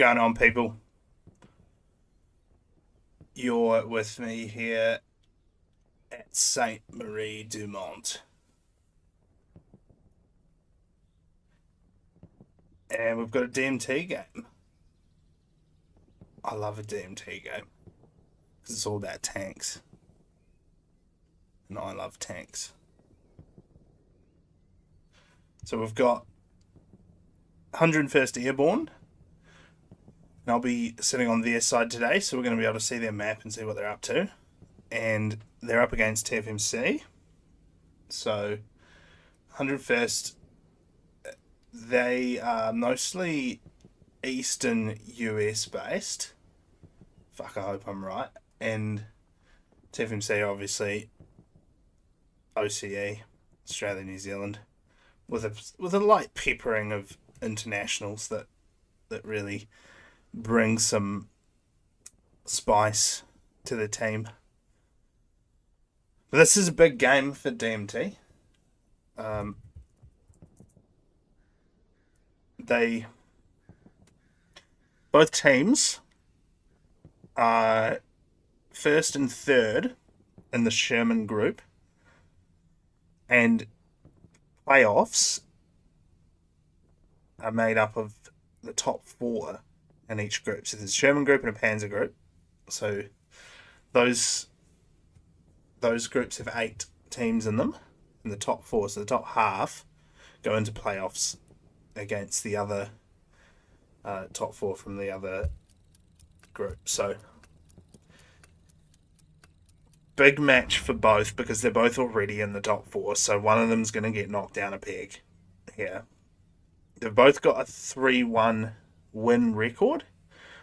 going on, people? You're with me here at Saint Marie du Mont. And we've got a DMT game. I love a DMT game because it's all about tanks. And I love tanks. So we've got 101st Airborne. And I'll be sitting on their side today, so we're going to be able to see their map and see what they're up to. And they're up against TFMC. So 101st, they are mostly Eastern US based. Fuck, I hope I'm right. And TFMC, obviously, OCE, Australia, New Zealand, with a light peppering of internationals that really bring some spice to the team. But this is a big game for DMT. Both teams are first and third in the Sherman group, and playoffs are made up of the top four in each group. So there's a Sherman group and a Panzer group. So those groups have 8 teams in them, and the top four, so the top half, go into playoffs against the other top four from the other group. So big match for both because they're both already in the top four. So one of them's going to get knocked down a peg here. They've both got a 3-1 win record,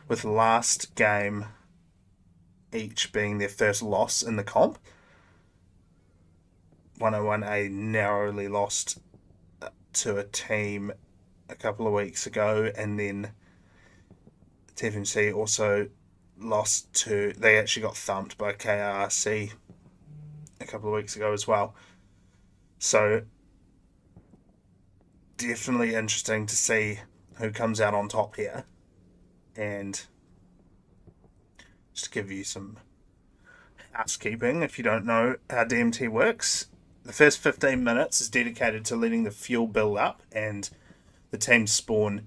with last game each being their first loss in the comp. 101A narrowly lost to a team a couple of weeks ago, and then TFMC also lost to... They actually got thumped by KRC a couple of weeks ago as well. So definitely interesting to see who comes out on top here. And just to give you some housekeeping, if you don't know how DMT works, the first 15 minutes is dedicated to letting the fuel build up and the team spawn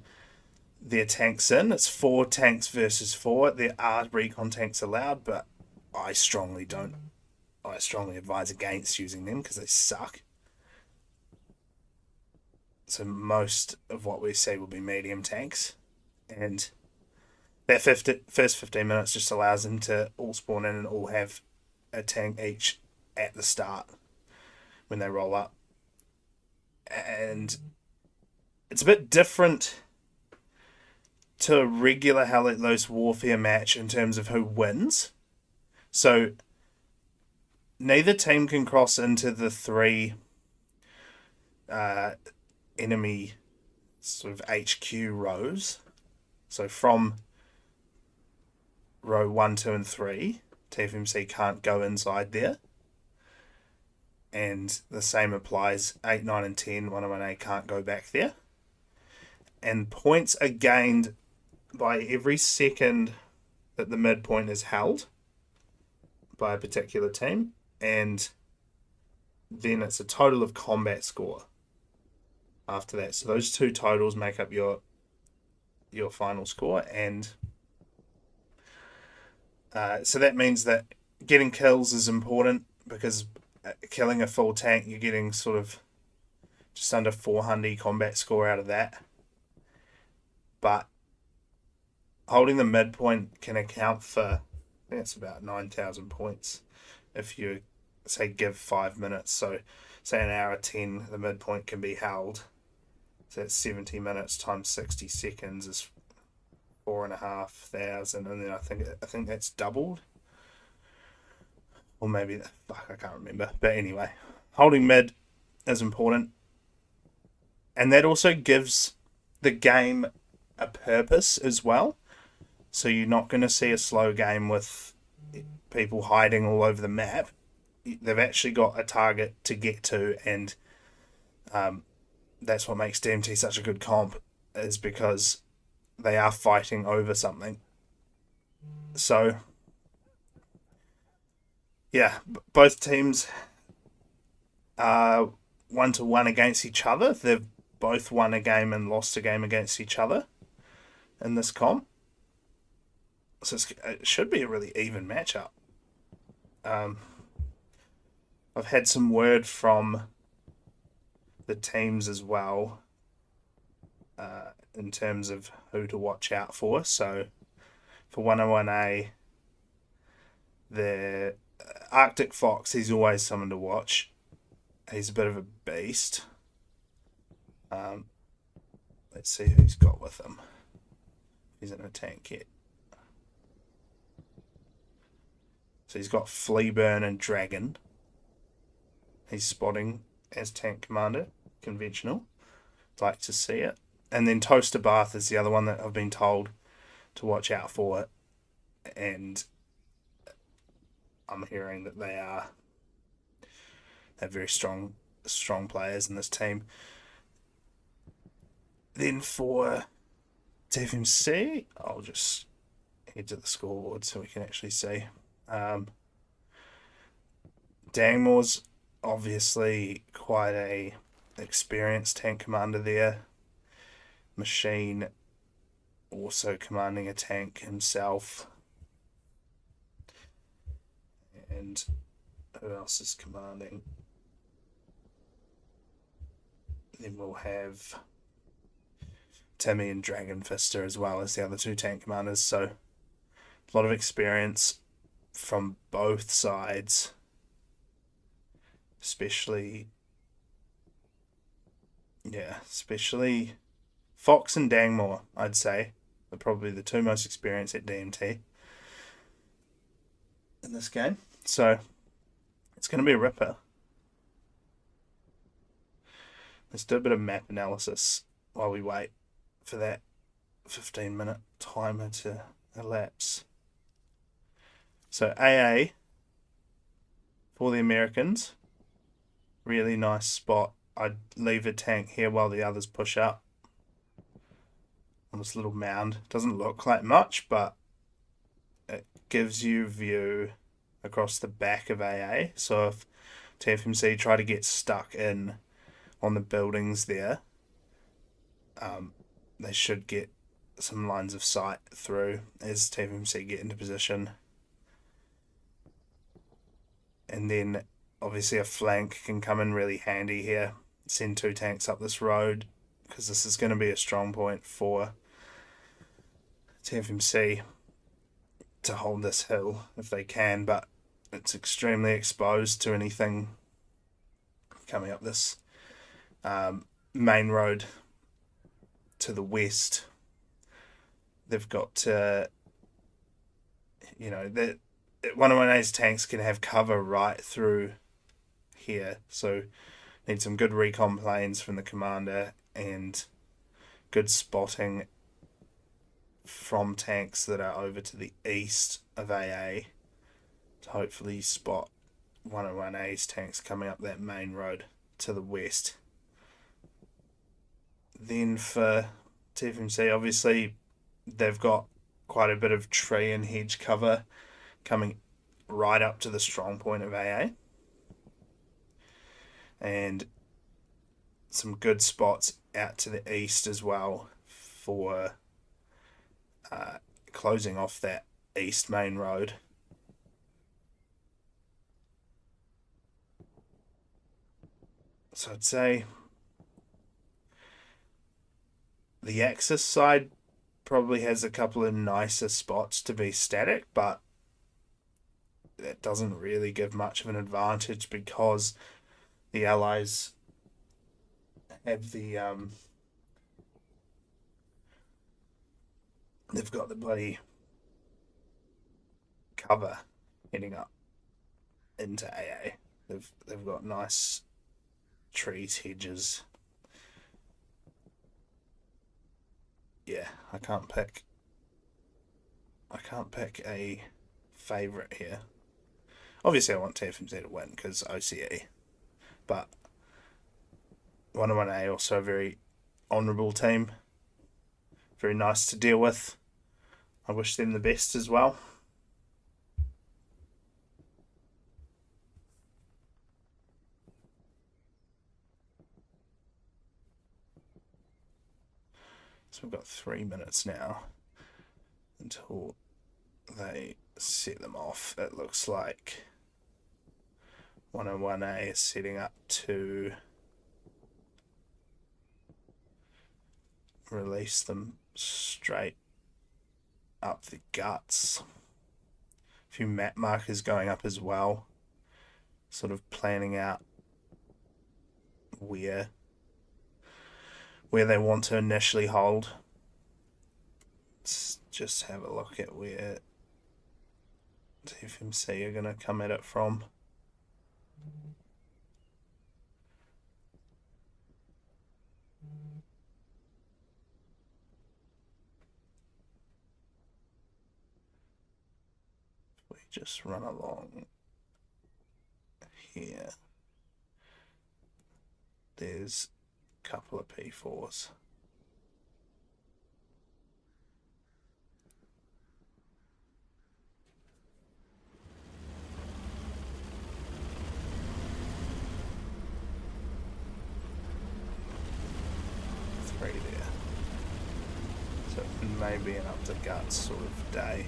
their tanks in. It's 4 tanks versus 4. There are recon tanks allowed, but I strongly advise against using them because they suck. So most of what we see will be medium tanks, and that first 15 minutes just allows them to all spawn in and all have a tank each at the start when they roll up. And it's a bit different to a regular Hell Let Loose Warfare match in terms of who wins. So neither team can cross into the 3 enemy sort of HQ rows. So from row 1, 2, and 3, TFMC can't go inside there. And the same applies 8, 9, and 10. 101A can't go back there. And points are gained by every second that the midpoint is held by a particular team. And then it's a total of combat score after that. So those 2 totals make up your final score. And so that means that getting kills is important, because killing a full tank, you're getting sort of just under 400 combat score out of that. But holding the midpoint can account for, I think it's about 9,000 points if you, say, give 5 minutes. So say an hour 10, the midpoint can be held. So that's 70 minutes times 60 seconds is 4,500, and then I think that's doubled. Or maybe, I can't remember. But anyway, holding mid is important. And that also gives the game a purpose as well. So you're not going to see a slow game with people hiding all over the map. They've actually got a target to get to, and that's what makes DMT such a good comp, is because they are fighting over something. So, yeah, both teams are 1-1 against each other. They've both won a game and lost a game against each other in this comp. So it should be a really even matchup. I've had some word from the teams as well in terms of who to watch out for. So for 101A, the Arctic Fox, he's always someone to watch. He's a bit of a beast. Let's see who he's got with him. He's in a tank yet. So he's got Fleaburn and Dragon. He's spotting as tank commander, conventional. Like to see it. And then Toaster Bath is the other one that I've been told to watch out for. And I'm hearing that they're very strong players in this team. Then for TFMC, I'll just head to the scoreboard so we can actually see. Dangmore's obviously quite a experienced tank commander there. Machine also commanding a tank himself. And who else is commanding? Then we'll have Timmy and Dragon Fister as well as the other two tank commanders. So a lot of experience from both sides, especially Fox and Dangmore, I'd say, are probably the two most experienced at DMT in this game. So it's going to be a ripper. Let's do a bit of map analysis while we wait for that 15-minute timer to elapse. So AA for the Americans, really nice spot. I'd leave a tank here while the others push up on this little mound. Doesn't look like much, but it gives you view across the back of AA. So if TFMC try to get stuck in on the buildings there, they should get some lines of sight through as TFMC get into position. And then obviously a flank can come in really handy here. Send two tanks up this road because this is going to be a strong point for TFMC to hold this hill if they can, but it's extremely exposed to anything coming up this main road to the west. They've got one of A's tanks can have cover right through here, so need some good recon planes from the commander and good spotting from tanks that are over to the east of AA to hopefully spot 101A's tanks coming up that main road to the west. Then for TFMC, obviously they've got quite a bit of tree and hedge cover coming right up to the strong point of AA. And some good spots out to the east as well for closing off that east main road. So I'd say the Axis side probably has a couple of nicer spots to be static, but that doesn't really give much of an advantage because the Allies have they've got the bloody cover heading up into AA. They've got nice trees, hedges. Yeah, I can't pick a favourite here. Obviously I want TFMC to win because OCE, but 101A also a very honourable team very nice to deal with. I wish them the best as well. So we've got 3 minutes now until they set them off. It looks like 101A is setting up to release them straight up the guts. A few map markers going up as well, sort of planning out where they want to initially hold. Let's just have a look at where TFMC are going to come at it from. We just run along here. There's a couple of P4s. Three there. So it may be an up the guts sort of day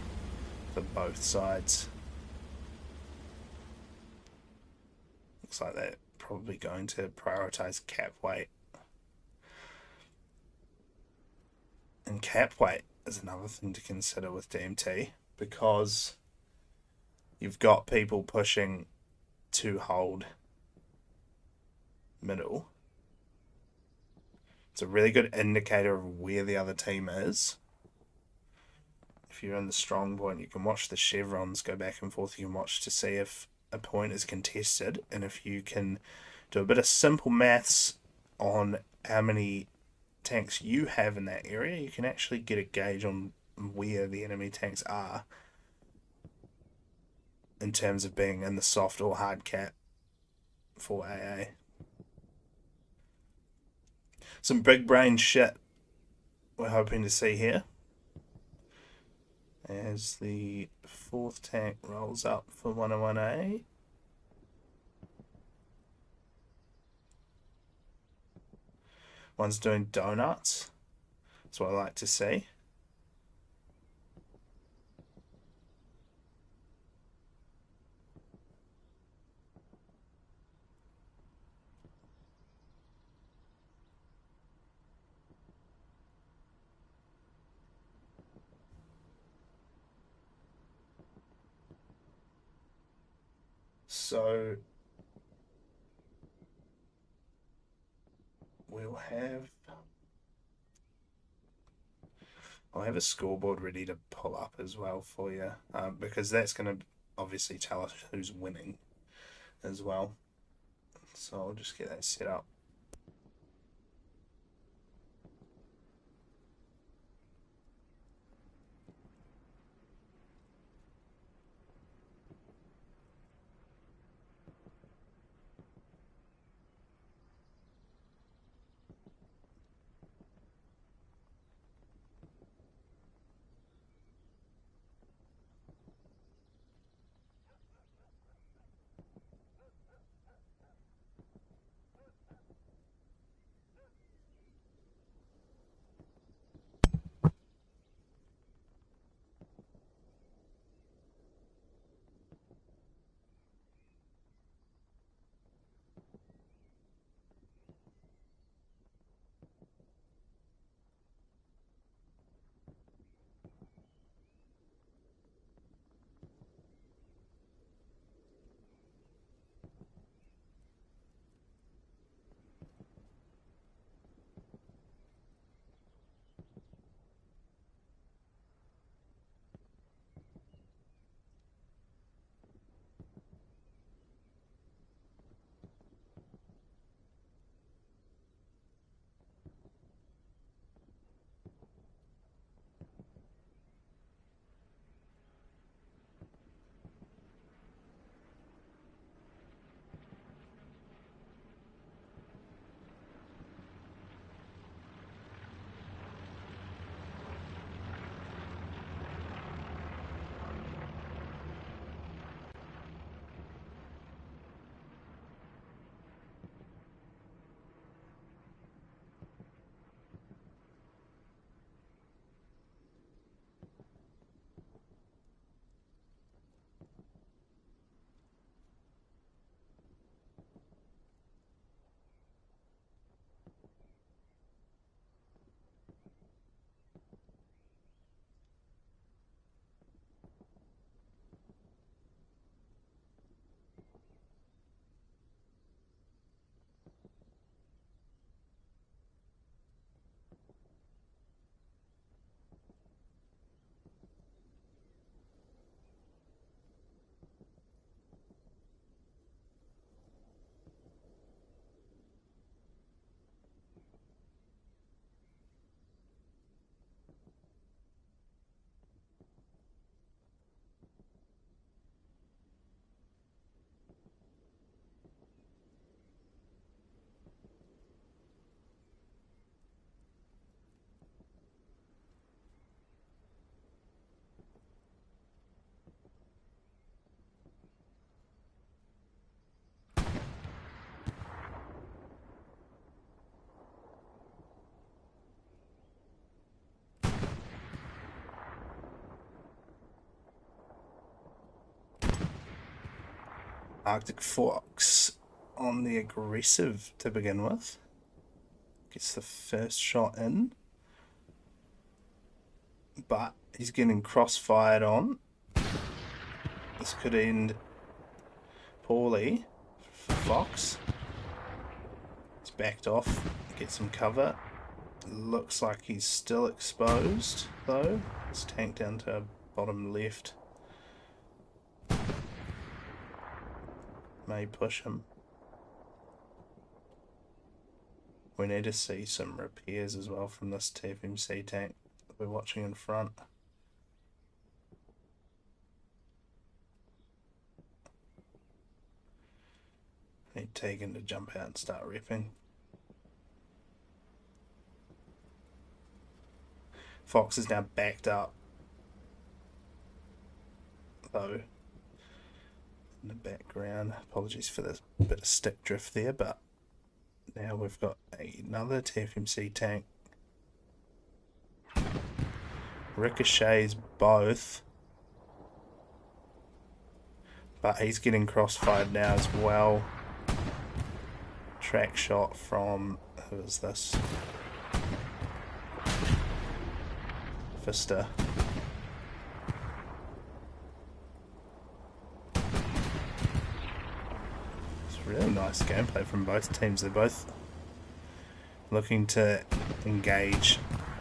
for both sides. Looks like they're probably going to prioritize cap weight. And cap weight is another thing to consider with DMT, because you've got people pushing to hold middle. It's a really good indicator of where the other team is. If you're in the strong point, you can watch the chevrons go back and forth. You can watch to see if a point is contested, and if you can do a bit of simple maths on how many tanks you have in that area, you can actually get a gauge on where the enemy tanks are in terms of being in the soft or hard cap for AA. Some big brain shit we're hoping to see here as the fourth tank rolls up for 101A. One's doing donuts. That's what I like to see. So I'll have a scoreboard ready to pull up as well for you, because that's going to obviously tell us who's winning as well. So I'll just get that set up. Arctic Fox on the aggressive to begin with. Gets the first shot in. But he's getting crossfired on. This could end poorly for Fox. He's backed off, get some cover. Looks like he's still exposed though. His tank down to bottom left. May push him. We need to see some repairs as well from this TFMC tank that we're watching in front. Need Tegan to jump out and start repping. Fox is now backed up, though, in the background. Apologies for the bit of stick drift there, but now we've got another TFMC tank. Ricochets both, but he's getting crossfired now as well. Track shot from, who is this? Vista. It's really nice gameplay from both teams. They're both looking to engage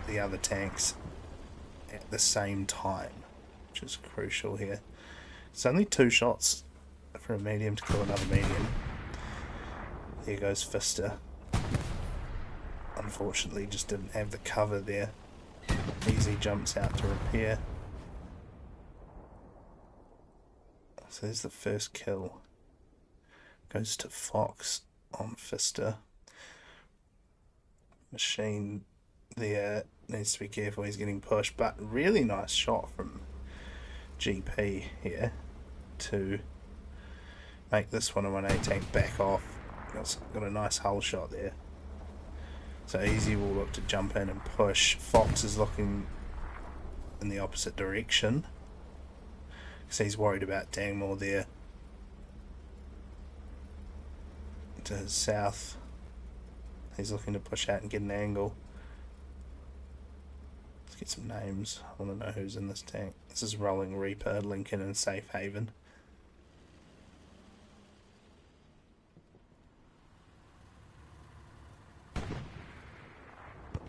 the other tanks at the same time, which is crucial here. It's only 2 shots for a medium to kill another medium. There goes Vista. Unfortunately, just didn't have the cover there. Easy jumps out to repair. So there's the first kill. Goes to Fox on Vista. Machine there needs to be careful, he's getting pushed, but really nice shot from GP here to make this 101A tank back off. Got a nice hull shot there. So Easy will look to jump in and push. Fox is looking in the opposite direction because he's worried about Dangmore there. To his south, he's looking to push out and get an angle. Let's get some names. I want to know who's in this tank. This is Rolling Reaper, Lincoln and Safe Haven.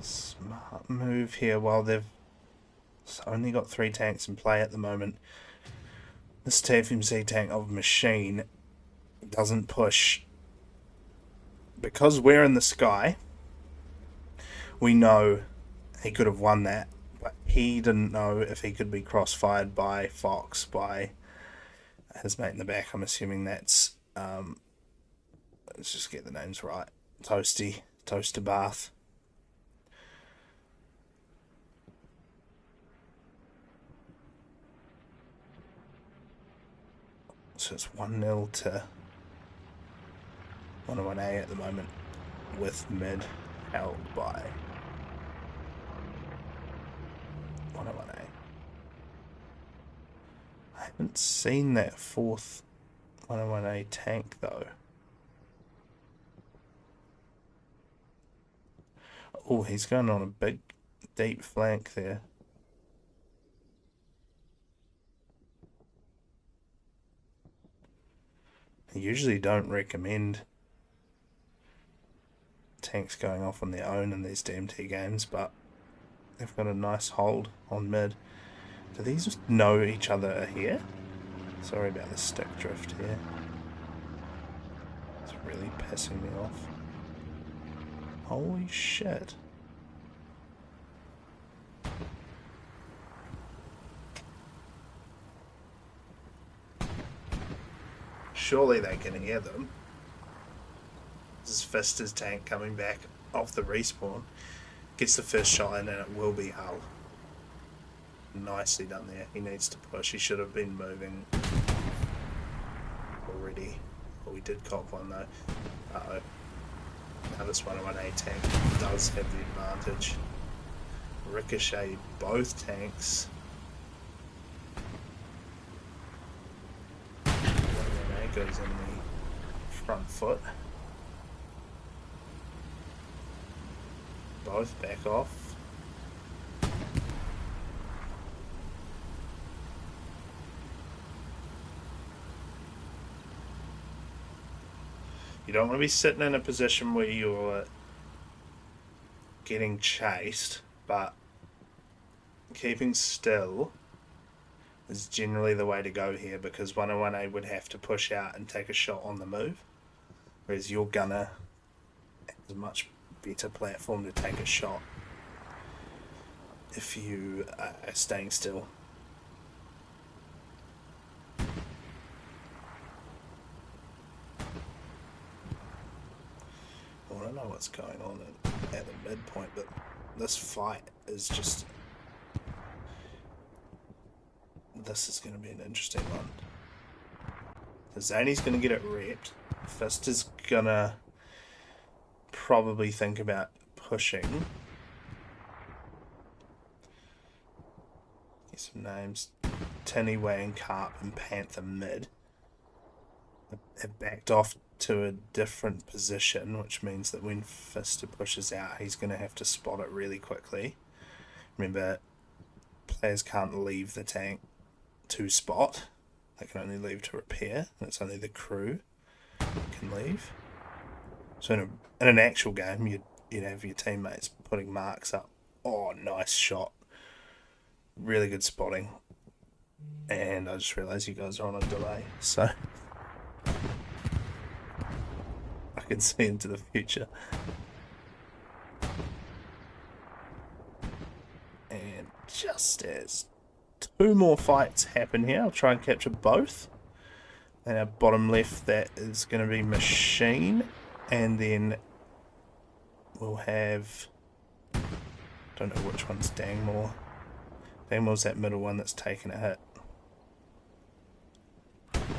Smart move here while they've only got 3 tanks in play at the moment. This TFMC tank of Machine doesn't push. Because we're in the sky, we know he could have won that, but he didn't know if he could be crossfired by Fox, by his mate in the back. I'm assuming that's, let's just get the names right. Toaster Bath. So it's 1-0 to 101A at the moment, with mid held by 101A. I haven't seen that 4th 101A tank though. Oh, he's going on a big, deep flank there. I usually don't recommend tanks going off on their own in these DMT games, but they've got a nice hold on mid. Do these know each other here? Sorry about the stick drift here. It's really pissing me off. Holy shit. Surely they can hear them. This is Fista's tank coming back off the respawn. Gets the first shot in and it will be Hull. Nicely done there. He needs to push. He should have been moving already. But we did cop one though. Uh-oh. Now this 101A tank does have the advantage. Ricochet both tanks. 101A that goes in the front foot. Both back off. You don't want to be sitting in a position where you're getting chased, but keeping still is generally the way to go here, because 101A would have to push out and take a shot on the move, whereas your gunner has a much better platform to take a shot if you are staying still. I don't know what's going on at the midpoint, but this fight is just... This is going to be an interesting one. So Zany's going to get it repped. Fist is going to probably think about pushing. Get some names. Tinny, Wang, Carp and Panther mid have backed off to a different position, which means that when Fister pushes out, he's going to have to spot it really quickly. Remember, players can't leave the tank to spot. They can only leave to repair, and it's only the crew that can leave. So in an actual game, you'd have your teammates putting marks up. Oh, nice shot. Really good spotting. And I just realised you guys are on a delay, so I can see into the future. And just as two more fights happen here, I'll try and capture both. And our bottom left, that is going to be Machine. And then we'll have... don't know which one's Dangmore. Dangmore's that middle one that's taken a hit.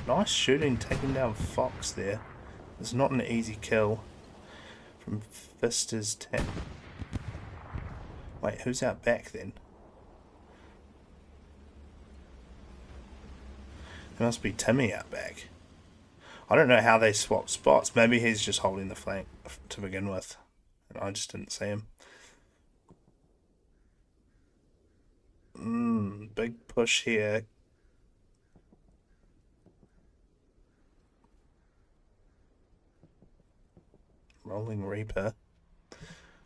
Nice shooting, taking down Fox there. It's not an easy kill from Fister's tap. Wait, who's out back then? It must be Timmy out back. I don't know how they swap spots. Maybe he's just holding the flank to begin with, and I just didn't see him. Big push here. Rolling Reaper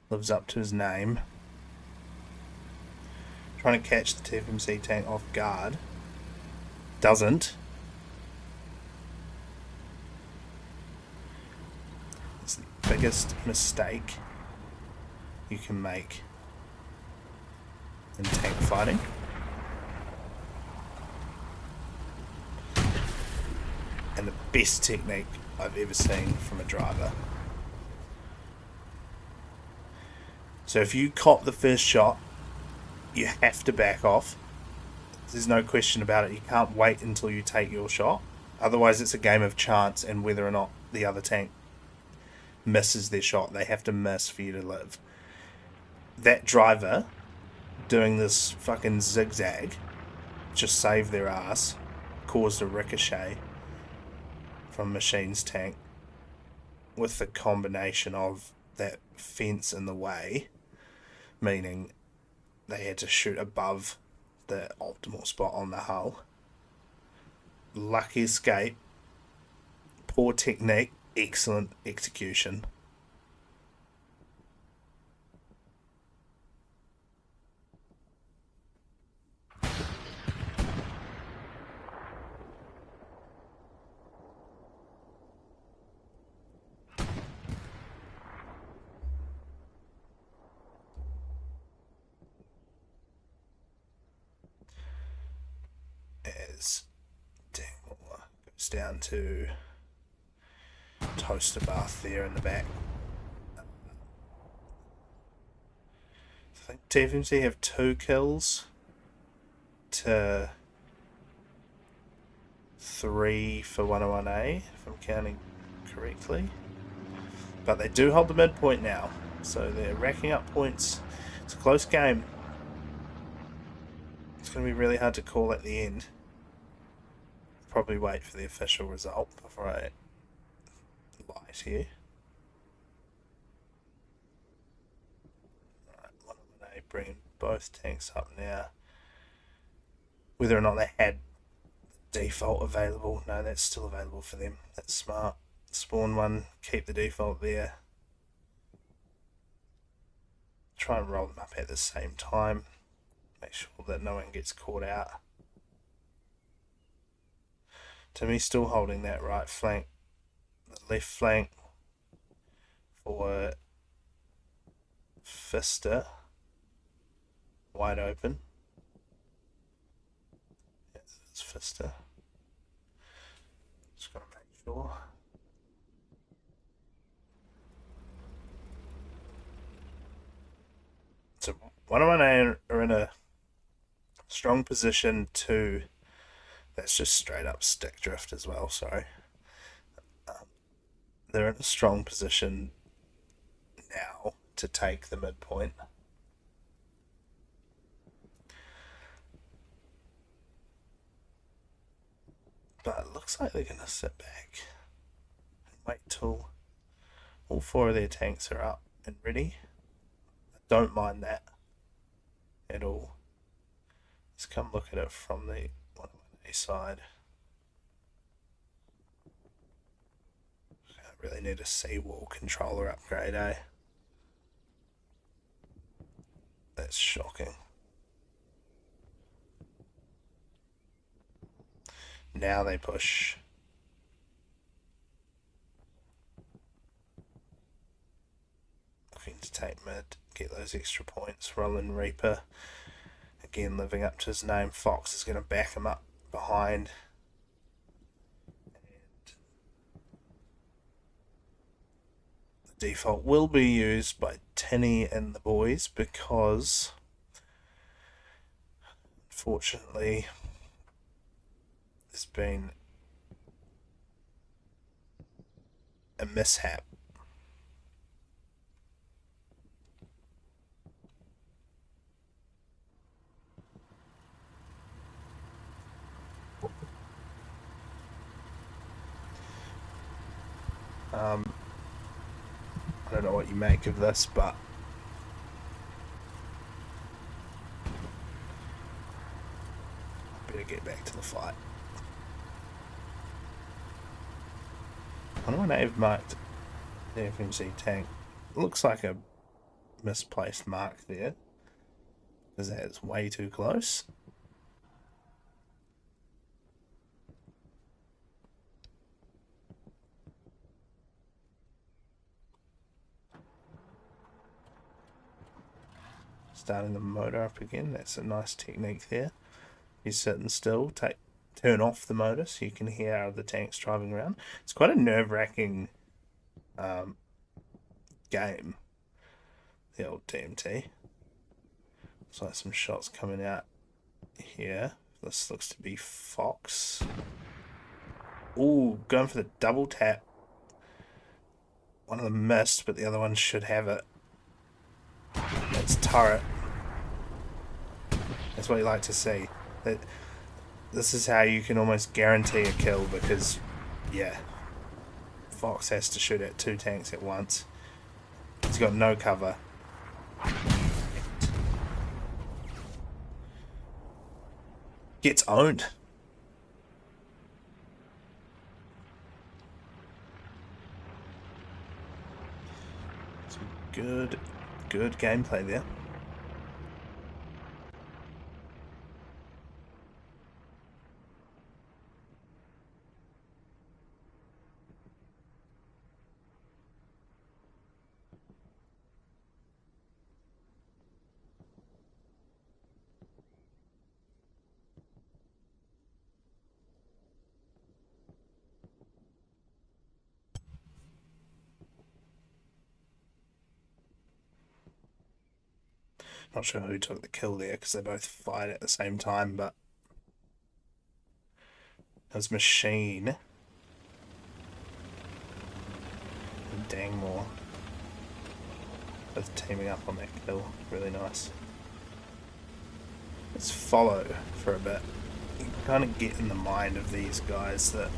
lives up to his name. Trying to catch the TFMC tank off guard. Doesn't. It's the biggest mistake you can make in tank fighting. And the best technique I've ever seen from a driver. So if you cop the first shot, you have to back off. There's no question about it. You can't wait until you take your shot. Otherwise it's a game of chance and whether or not the other tank misses their shot. They have to miss for you to live. That driver doing this fucking zigzag just saved their ass. Caused a ricochet from Machine's tank with the combination of that fence in the way, meaning they had to shoot above the optimal spot on the hull. Lucky escape, poor technique, excellent execution. As Dangmore goes down to toaster bath there in the back. I think TFMC have 2 kills to 3 for 101A, if I'm counting correctly. But they do hold the midpoint now, so they're racking up points. It's a close game. It's going to be really hard to call at the end. probably wait for the official result before I lie to you. Right, 118, bringing both tanks up now. Whether or not they had default available, no, that's still available for them. That's smart. Spawn one, keep the default there. Try and roll them up at the same time. Make sure that no one gets caught out. Timmy's still holding that right flank. The left flank for Fister. Wide open. Yeah, it's Fister. Just gotta make sure. So 118 are in a strong position to. That's just straight up stick drift as well, sorry. They're in a strong position now to take the midpoint. But it looks like they're going to sit back and wait till all 4 of their tanks are up and ready. I don't mind that at all. Let's come look at it from the 118 side. I really need a seawall controller upgrade, eh? That's shocking. Now they push. Looking to take mid, get those extra points. Roland Reaper, again living up to his name. Fox is going to back him up behind. And the default will be used by Tinny and the boys because, unfortunately, there's been a mishap. I don't know what you make of this, but better get back to the fight. I don't know when they've marked the TFMC tank. It looks like a misplaced mark there, because that is way too close. Starting the motor up again, that's a nice technique there. He's sitting still, turn off the motor so you can hear the tanks driving around. It's quite a nerve-wracking game, the old DMT. Looks like some shots coming out here. This looks to be Fox. Ooh, going for the double tap. One of them missed, but the other one should have it. That's turret. That's what you like to see. This is how you can almost guarantee a kill because, yeah, Fox has to shoot at 2 tanks at once. He's got no cover. Gets owned. Some good gameplay there. Not sure who took the kill there because they both fired at the same time, but it was Machine and Dangmore both teaming up on that kill. Really nice. Let's follow for a bit. you kind of get in the mind of these guys that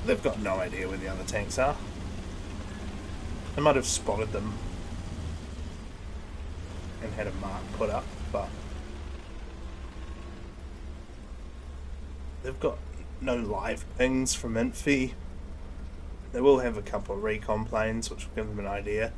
they've got no idea where the other tanks are. They might have spotted them and had a mark put up, but they've got no live pings from Infi. They will have a couple of recon planes, which will give them an idea.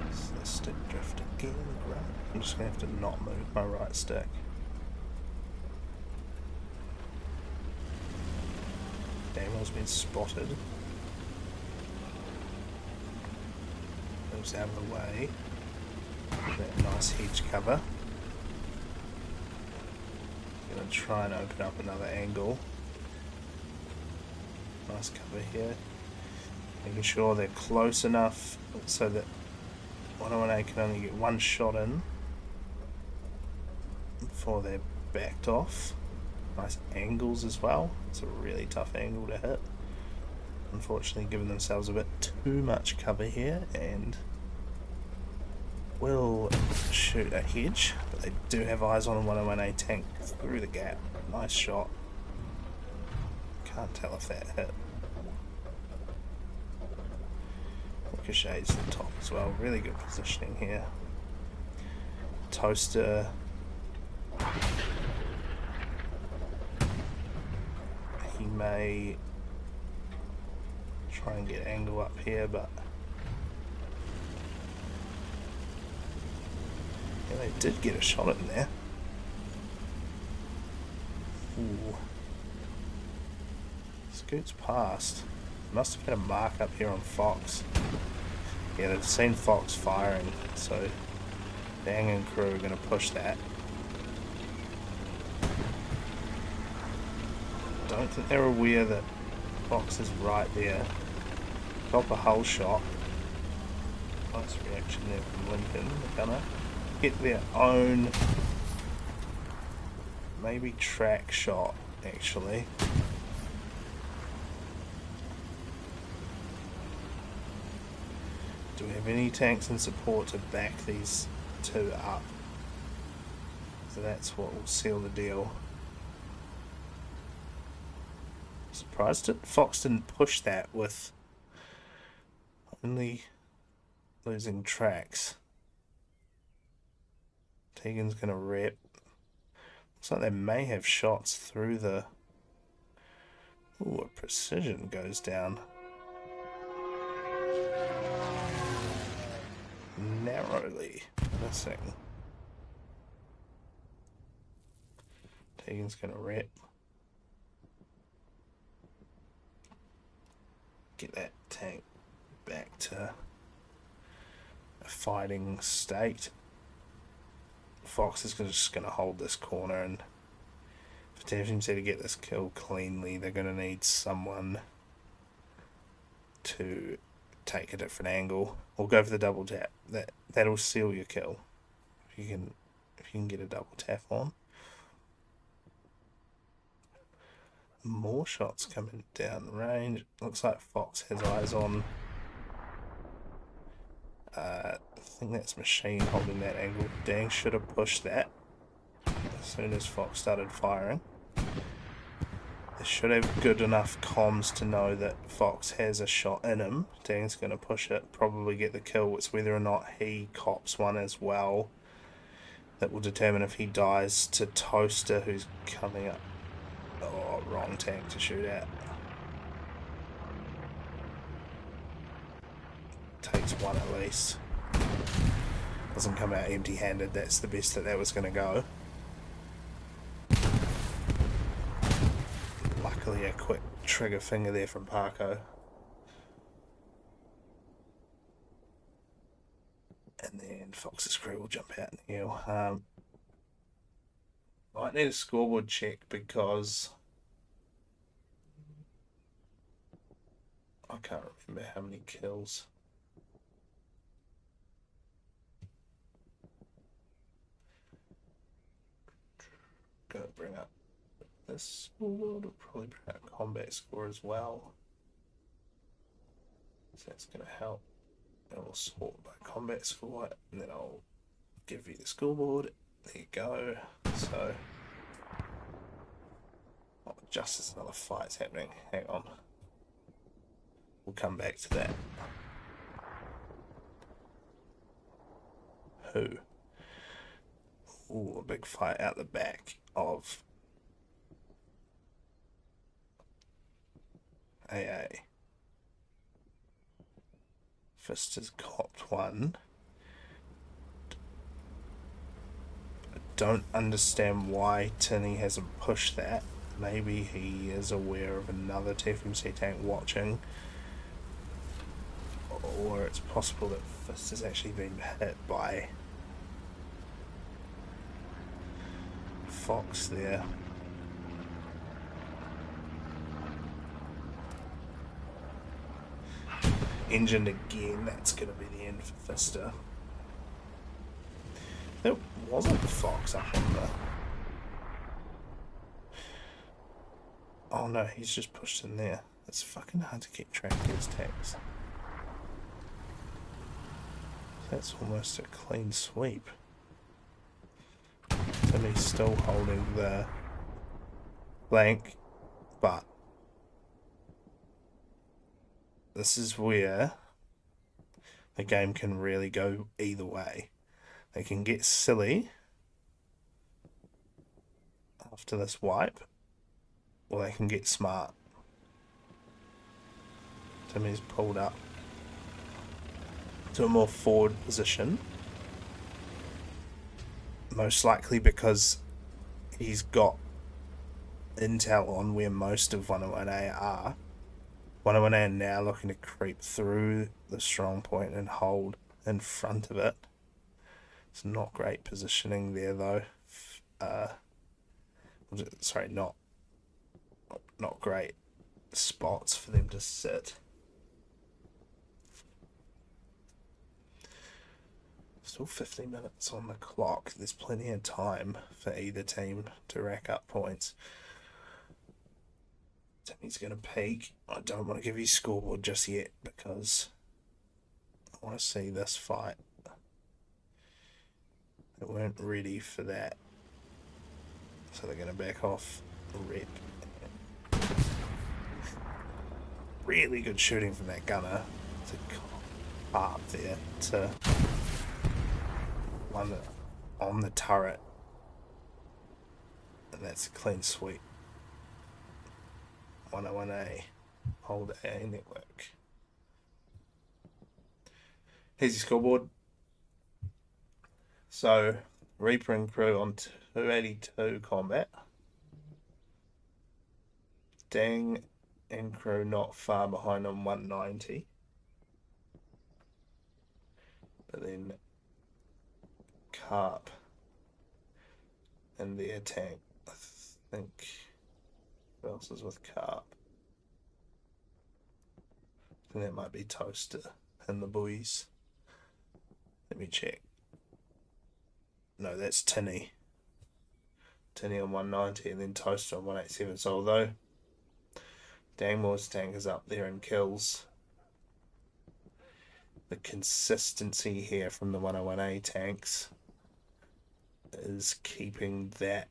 Is the stick drift again? Right. I'm just going to have to not move my right stick. Daniel's been spotted. Moves out of the way. That nice hedge cover. Gonna try and open up another angle. Nice cover here. Making sure they're close enough so that 101A can only get one shot in before they're backed off. Nice angles as well. It's a really tough angle to hit. Unfortunately, giving themselves a bit too much cover here, and will shoot a hedge, but they do have eyes on a 101A tank through the gap. Nice shot. Can't tell if that hit. Ricochets the top as well. Really good positioning here. Toaster. He may try and get angle up here, but yeah, they did get a shot in there. Ooh. Scoots past. Must have had a mark up here on Fox. Yeah, they've seen Fox firing, so Dang and crew are going to push that. Don't think they're aware that Fox is right there. Cop a hull shot. Nice reaction there from Lincoln. They're gonna get their own maybe track shot actually. Do we have any tanks in support to back these two up? So that's what will seal the deal. Surprised that Fox didn't push that with only losing tracks. Tegan's gonna rep. Looks like they may have shots through the... Ooh, a precision goes down. Narrowly missing. Tegan's gonna rep. Get that tank back to a fighting state. Fox is just going to hold this corner, and for TFMC to get this kill cleanly, they're going to need someone to take a different angle or go for the double tap. That'll seal your kill if you can get a double tap on. More shots coming down range. Looks like Fox has eyes on. I think that's Machine holding that angle. Dang should have pushed that as soon as Fox started firing. They should have good enough comms to know that Fox has a shot in him. Dang's going to push it, probably get the kill. It's whether or not he cops one as well that will determine if he dies to Toaster, who's coming up. Oh, wrong tank to shoot at. Takes one at least. Doesn't come out empty-handed. That's the best that was going to go. Luckily a quick trigger finger there from Parko. And then Fox's crew will jump out and heal. Might need a scoreboard check because I can't remember how many kills. Gonna bring up this scoreboard. Will probably bring up combat score as well. So that's going to help. I'll sort by combat score, and then I'll give you the scoreboard. There you go. So, oh, just as another fight's happening. Hang on. We'll come back to that. Who? Ooh, a big fight out the back of AA. Fist has copped one. I don't understand why Tinny hasn't pushed that. Maybe he is aware of another TFMC tank watching. Or it's possible that Fist has actually been hit by Fox there. Engined again, that's going to be the end for Fister. There wasn't Fox up on the... Oh no, he's just pushed in there. It's fucking hard to keep track of his tags. That's almost a clean sweep. Timmy's still holding the blank, but this is where the game can really go either way. They can get silly after this wipe, or they can get smart. Timmy's pulled up to a more forward position, most likely because he's got intel on where most of 101A are. 101A are now looking to creep through the strong point and hold in front of it. It's not great positioning there though. Sorry, not great spots for them to sit. Still 15 minutes on the clock. There's plenty of time for either team to rack up points. Timmy's going to peak. I don't want to give you scoreboard just yet because I want to see this fight. They weren't ready for that, so they're going to back off a rep. Really good shooting from that gunner to up there to one on the turret, and that's a clean sweep. 101A, hold A network. Here's your scoreboard. So, Reaper and crew on 282 combat. Dang and crew not far behind on 190. But then Carp and their tank, I think. Who else is with Carp? I think that might be Toaster and the boys. Let me check. No, that's Tinny. Tinny on 190 and then Toaster on 187. So although Dangmore's tank is up there in kills, the consistency here from the 101A tanks is keeping that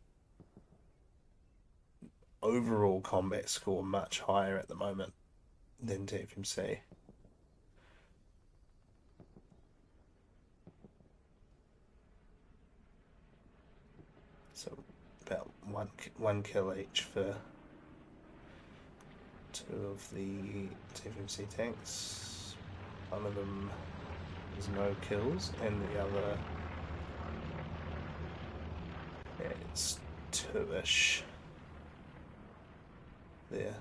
overall combat score much higher at the moment than TFMC. So about one kill each for two of the TFMC tanks. One of them has no kills and the other it's two-ish there.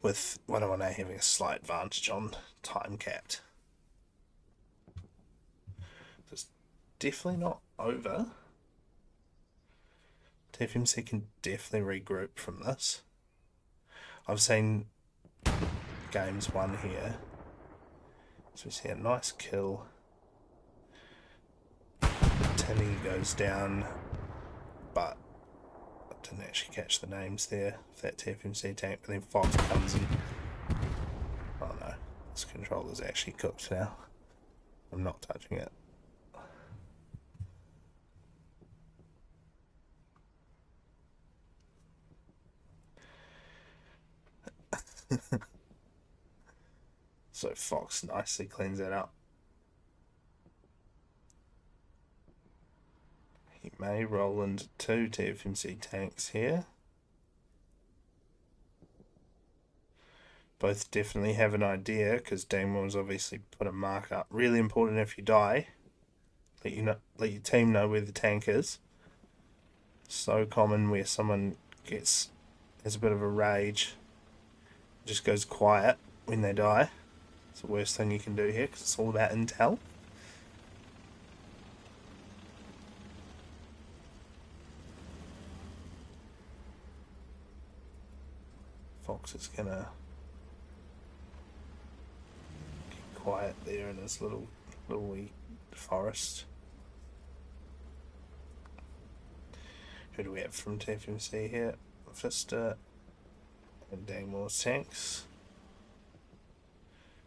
With 101A having a slight advantage on time capped. So it's definitely not over. TFMC can definitely regroup from this. I've seen games won here. So we see a nice kill. Tinny goes down, but Didn't actually catch the names there of that TFMC tank, but then Fox comes in. Oh no, this controller's actually cooked now. I'm not touching it. So Fox nicely cleans that up. He may roll into 2 TFMC tanks here. Both definitely have an idea, because Dangwall's obviously put a mark up. Really important if you die, let your team know where the tank is. So common where someone has a bit of a rage, just goes quiet when they die. It's the worst thing you can do here, because it's all about intel. Fox is gonna get quiet there in his little wee forest. Who do we have from TFMC here? Vista and Dangmore's tanks.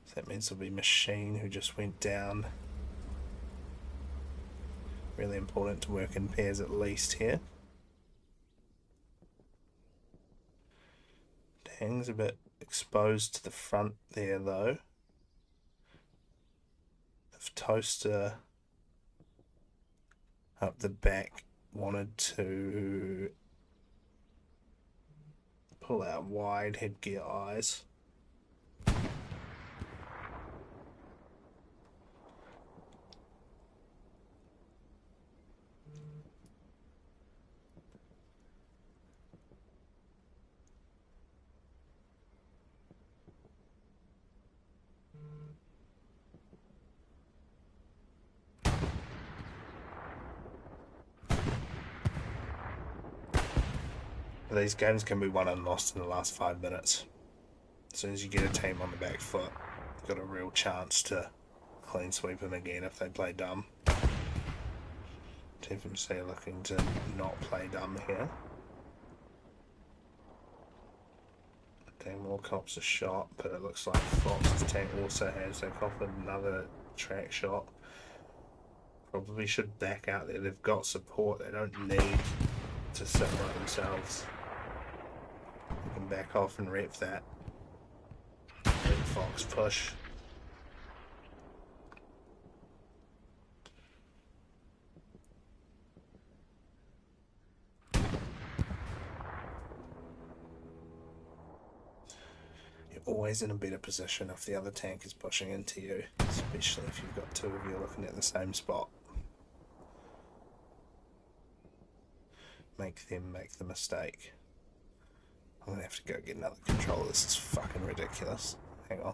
So that means it'll be Machine, who just went down. Really important to work in pairs at least here. Dang's a bit exposed to the front there though. If Toaster up the back wanted to pull out wide headgear eyes, these games can be won and lost in the last 5 minutes. As soon as you get a team on the back foot, you've got a real chance to clean sweep them again if they play dumb. TFMC are looking to not play dumb here. Dangmore cops a shot, but it looks like Fox's tank also has. They copped another track shot. Probably should back out there. They've got support. They don't need to sit by themselves. They can back off and rep that. Let Fox push. You're always in a better position if the other tank is pushing into you, especially if you've got 2 of you looking at the same spot. Make them make the mistake. I'm gonna have to go get another controller. This is fucking ridiculous. Hang on.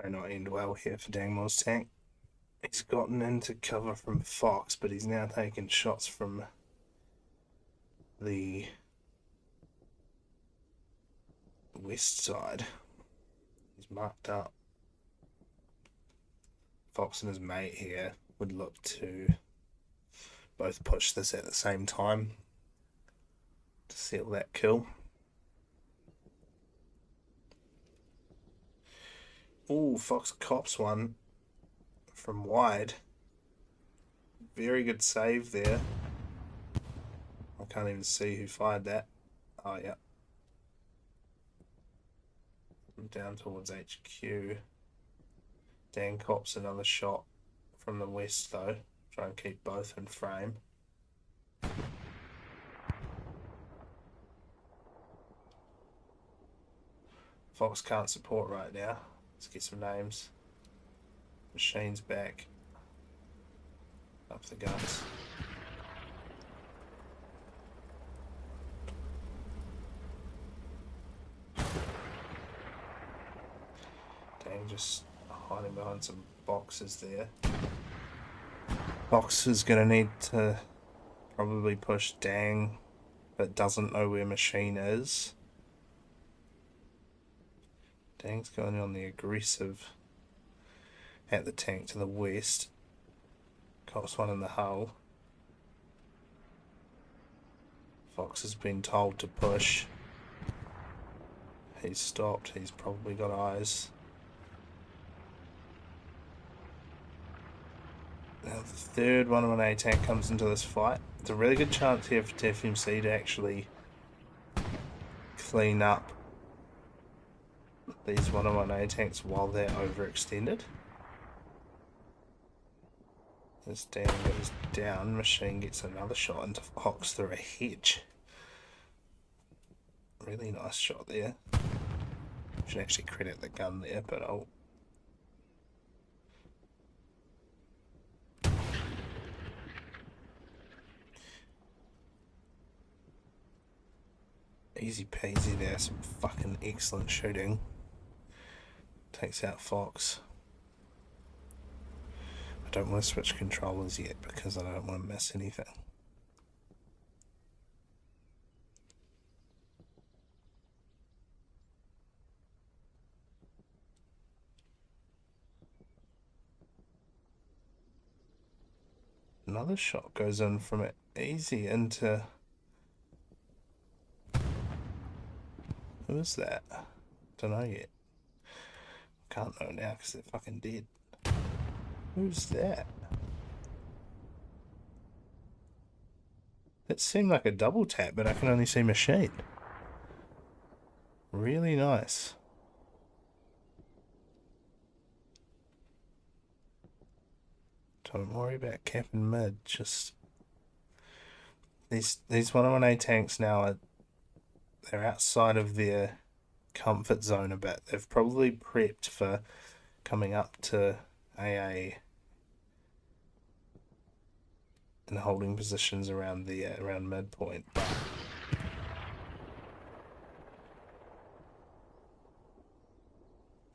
May not end well here for Dangmore's tank. He's gotten into cover from Fox, but he's now taking shots from the west side. He's marked up. Fox and his mate here would look to both push this at the same time to seal that kill. Ooh, Fox cops one from wide. very good save there. I can't even see who fired that. Oh, yeah. Down towards HQ. Dan cops another shot from the west, though. Try and keep both in frame. Fox can't support right now. Let's get some names. Machine's back. Up the guns. Dang, just hiding behind some boxes there. Fox is going to need to probably push Dang, but doesn't know where Machine is. Dang's going on the aggressive at the tank to the west. Cops one in the hull. Fox has been told to push. He's stopped. He's probably got eyes. Now the third 101A tank comes into this fight. It's a really good chance here for TFMC to actually clean up these 101A tanks while they're overextended. As Dan goes down, Machine gets another shot into Fox through a hedge. Really nice shot there. Should actually credit the gun there, but I'll... Easy peasy there, some fucking excellent shooting. Takes out Fox. I don't want to switch controllers yet because I don't want to miss anything. Another shot goes in from it easy into... Who is that? Don't know yet. Can't know now because they're fucking dead. Who's that? That seemed like a double tap, but I can only see Machine. Really nice. Don't worry about capping mid, just... These 101A tanks now are... They're outside of their comfort zone a bit. They've probably prepped for coming up to AA and holding positions around the around midpoint.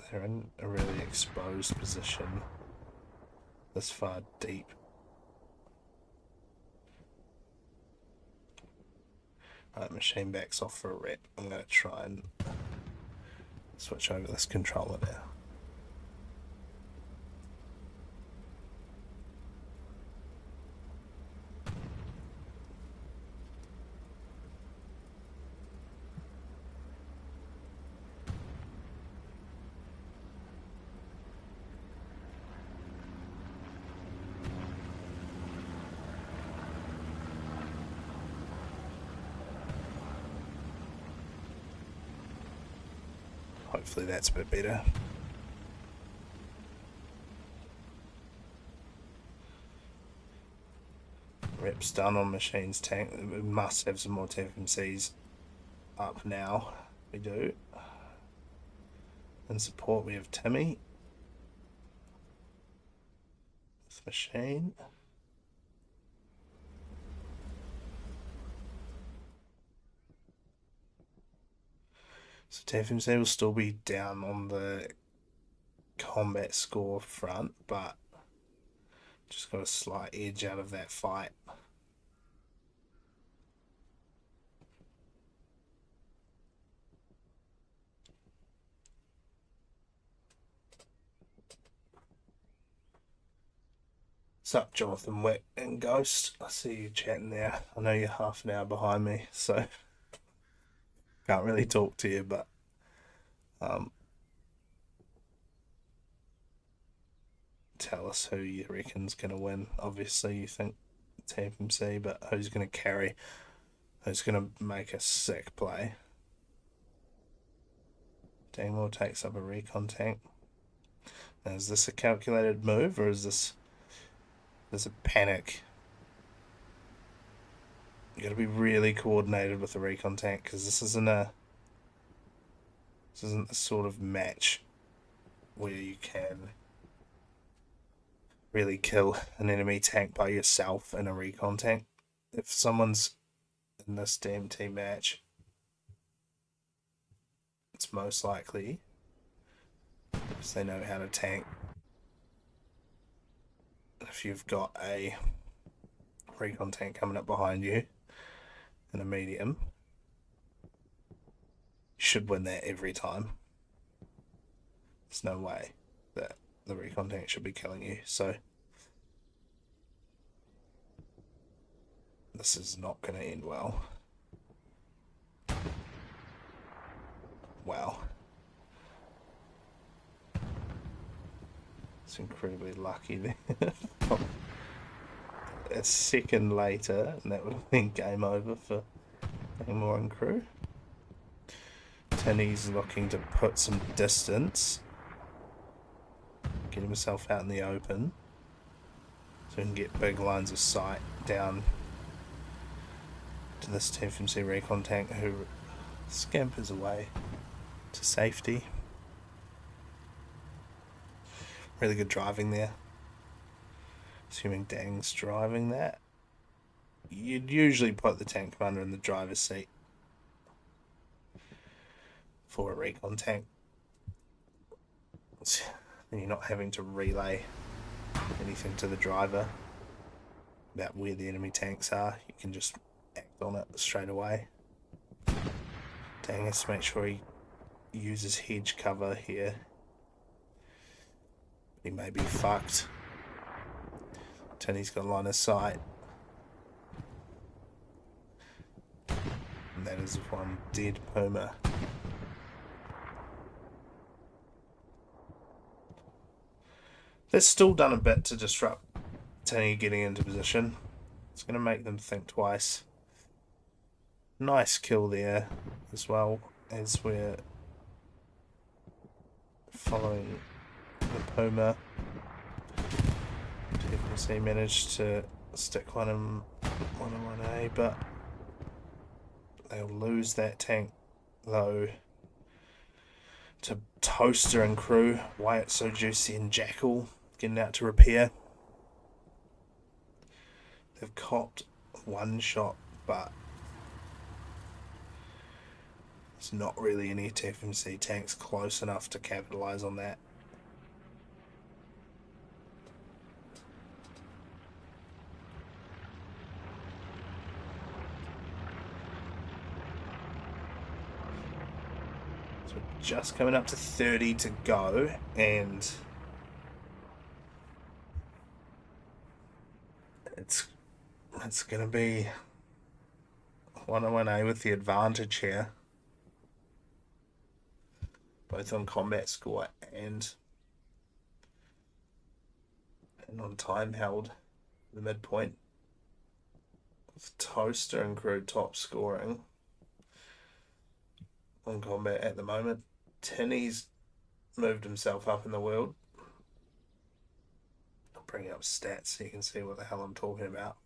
They're in a really exposed position this far deep. Right, Machine backs off for a rep. I'm going to try and switch over this controller now. Hopefully that's a bit better. Rep's done on Machine's tank. We must have some more TFMCs up now. We do. In support we have Timmy. With Machine. So TFMC will still be down on the combat score front, but just got a slight edge out of that fight. Sup, Jonathan Wick and Ghost? I see you chatting there. I know you're half an hour behind me, so can't really talk to you, but tell us who you reckon's going to win. Obviously, you think TFMC, but who's going to carry? Who's going to make a sick play? Dangmore takes up a recon tank. Now, is this a calculated move, or is this a panic? You got to be really coordinated with the recon tank, because this isn't the sort of match where you can really kill an enemy tank by yourself in a recon tank. If someone's in this DMT match, it's most likely because they know how to tank. If you've got a recon tank coming up behind you in a medium, you should win that every time. There's no way that the recon tank should be killing you, so this is not going to end well. Wow. It's incredibly lucky there. A second later, and that would have been game over for Dangmore and crew. Tinny's looking to put some distance, get himself out in the open, so he can get big lines of sight down to this TFMC recon tank, who scampers away to safety. Really good driving there. Assuming Dang's driving that. You'd usually put the tank commander in the driver's seat for a recon tank. And you're not having to relay anything to the driver about where the enemy tanks are. You can just act on it straight away. Dang has to make sure he uses hedge cover here. He may be fucked. Tinny's got line of sight. And that is one dead Puma. That's still done a bit to disrupt Tinny getting into position. It's going to make them think twice. Nice kill there as well, as we're following the Puma. TFMC managed to stick one in 1A, but they'll lose that tank though to Toaster and crew. Why it's so juicy and Jackal getting out to repair. They've copped one shot, but there's not really any TFMC tanks close enough to capitalise on that. So just coming up to 30 to go, and it's going to be 101A with the advantage here, both on combat score and on time held, the midpoint, with Toaster and crew top scoring on combat at the moment. Tinny's moved himself up in the world. I'll bring up stats so you can see what the hell I'm talking about.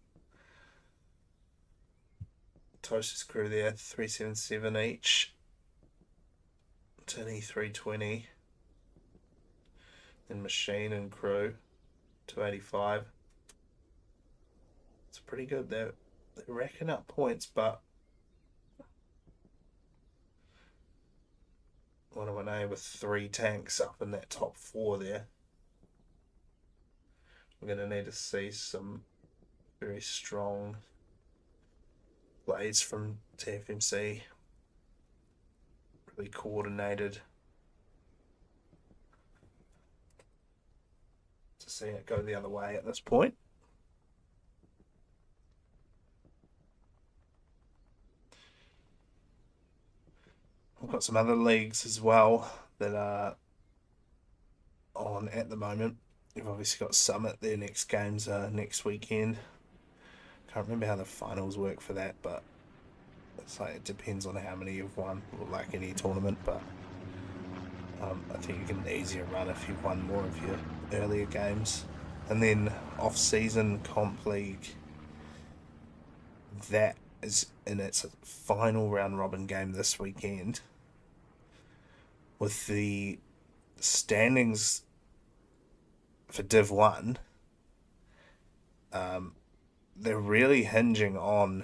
Toaster's crew there, 377 each. Tinny 320. Then Machine and crew 285. It's pretty good. They're racking up points, but 101A with 3 tanks up in that top 4 there. We're going to need to see some very strong plays from TFMC. Really coordinated to see it go the other way at this point. We've got some other leagues as well that are on at the moment. You've obviously got Summit. Their next games are next weekend. Can't remember how the finals work for that, but it's like it depends on how many you've won, like any tournament. But I think you get an easier run if you've won more of your earlier games. And then off-season comp league, that is in its final round robin game this weekend, with the standings for Div 1, they're really hinging on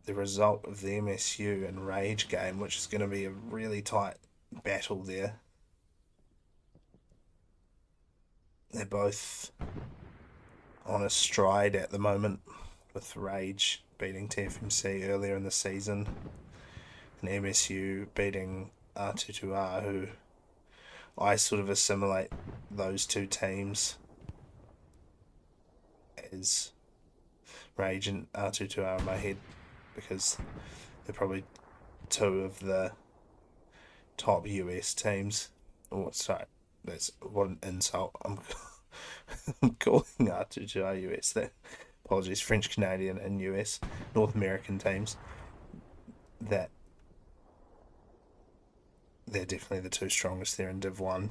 the result of the MSU and Rage game, which is going to be a really tight battle there. They're both on a stride at the moment, with Rage beating TFMC earlier in the season and MSU beating R22R, who I sort of assimilate those two teams as Rage and R22R in my head, because they're probably two of the top US teams. Oh, sorry, that's what an insult. I'm calling R22R US. That, apologies, French Canadian and US North American teams. That they're definitely the two strongest there in Div 1.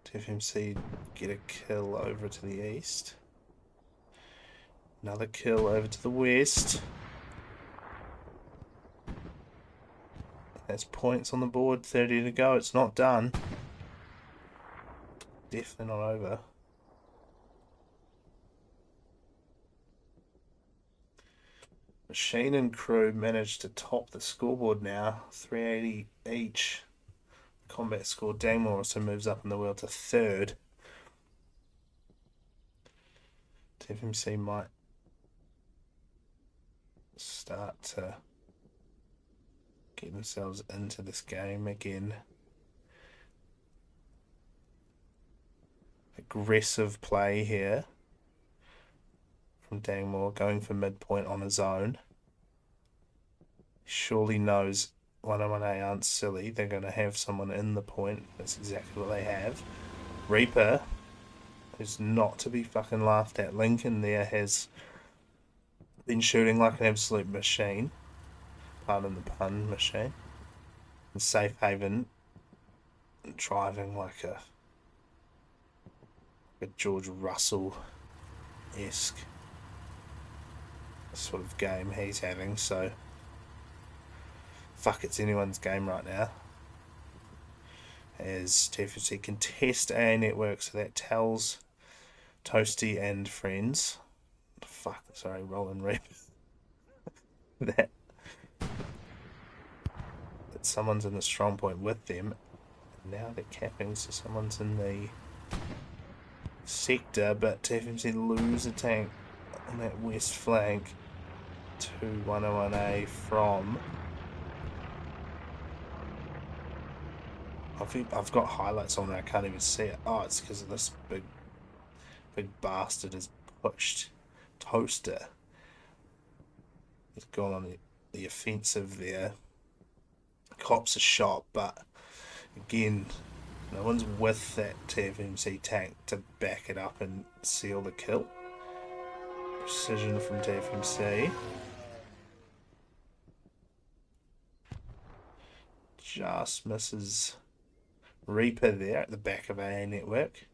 TFMC get a kill over to the east. Another kill over to the west. That's points on the board, 30 to go. It's not done. Definitely not over. Machine and crew managed to top the scoreboard now, 380 each. Combat score. Dangmore also moves up in the world to third. TFMC might start to get themselves into this game again. Aggressive play here from Dangmore, going for midpoint on his own. Surely knows 101A aren't silly. They're going to have someone in the point. That's exactly what they have. Reaper, who's not to be fucking laughed at. Lincoln there has been shooting like an absolute machine. Pardon the pun, machine. And Safe Haven driving like a George Russell-esque sort of game he's having, so fuck, it's anyone's game right now. As TFMC contest A network, so that tells Toasty and friends. Fuck, sorry, Roland Reap. that someone's in the strong point with them. Now they're capping, so someone's in the sector, but TFMC lose a tank on that west flank to 101A from... I've got highlights on there, I can't even see it. Oh, it's because of this big bastard has pushed Toaster. He's gone on the offensive there. Cops a shot, but again, no one's with that TFMC tank to back it up and seal the kill. Precision from TFMC. Just misses Reaper there at the back of AA network.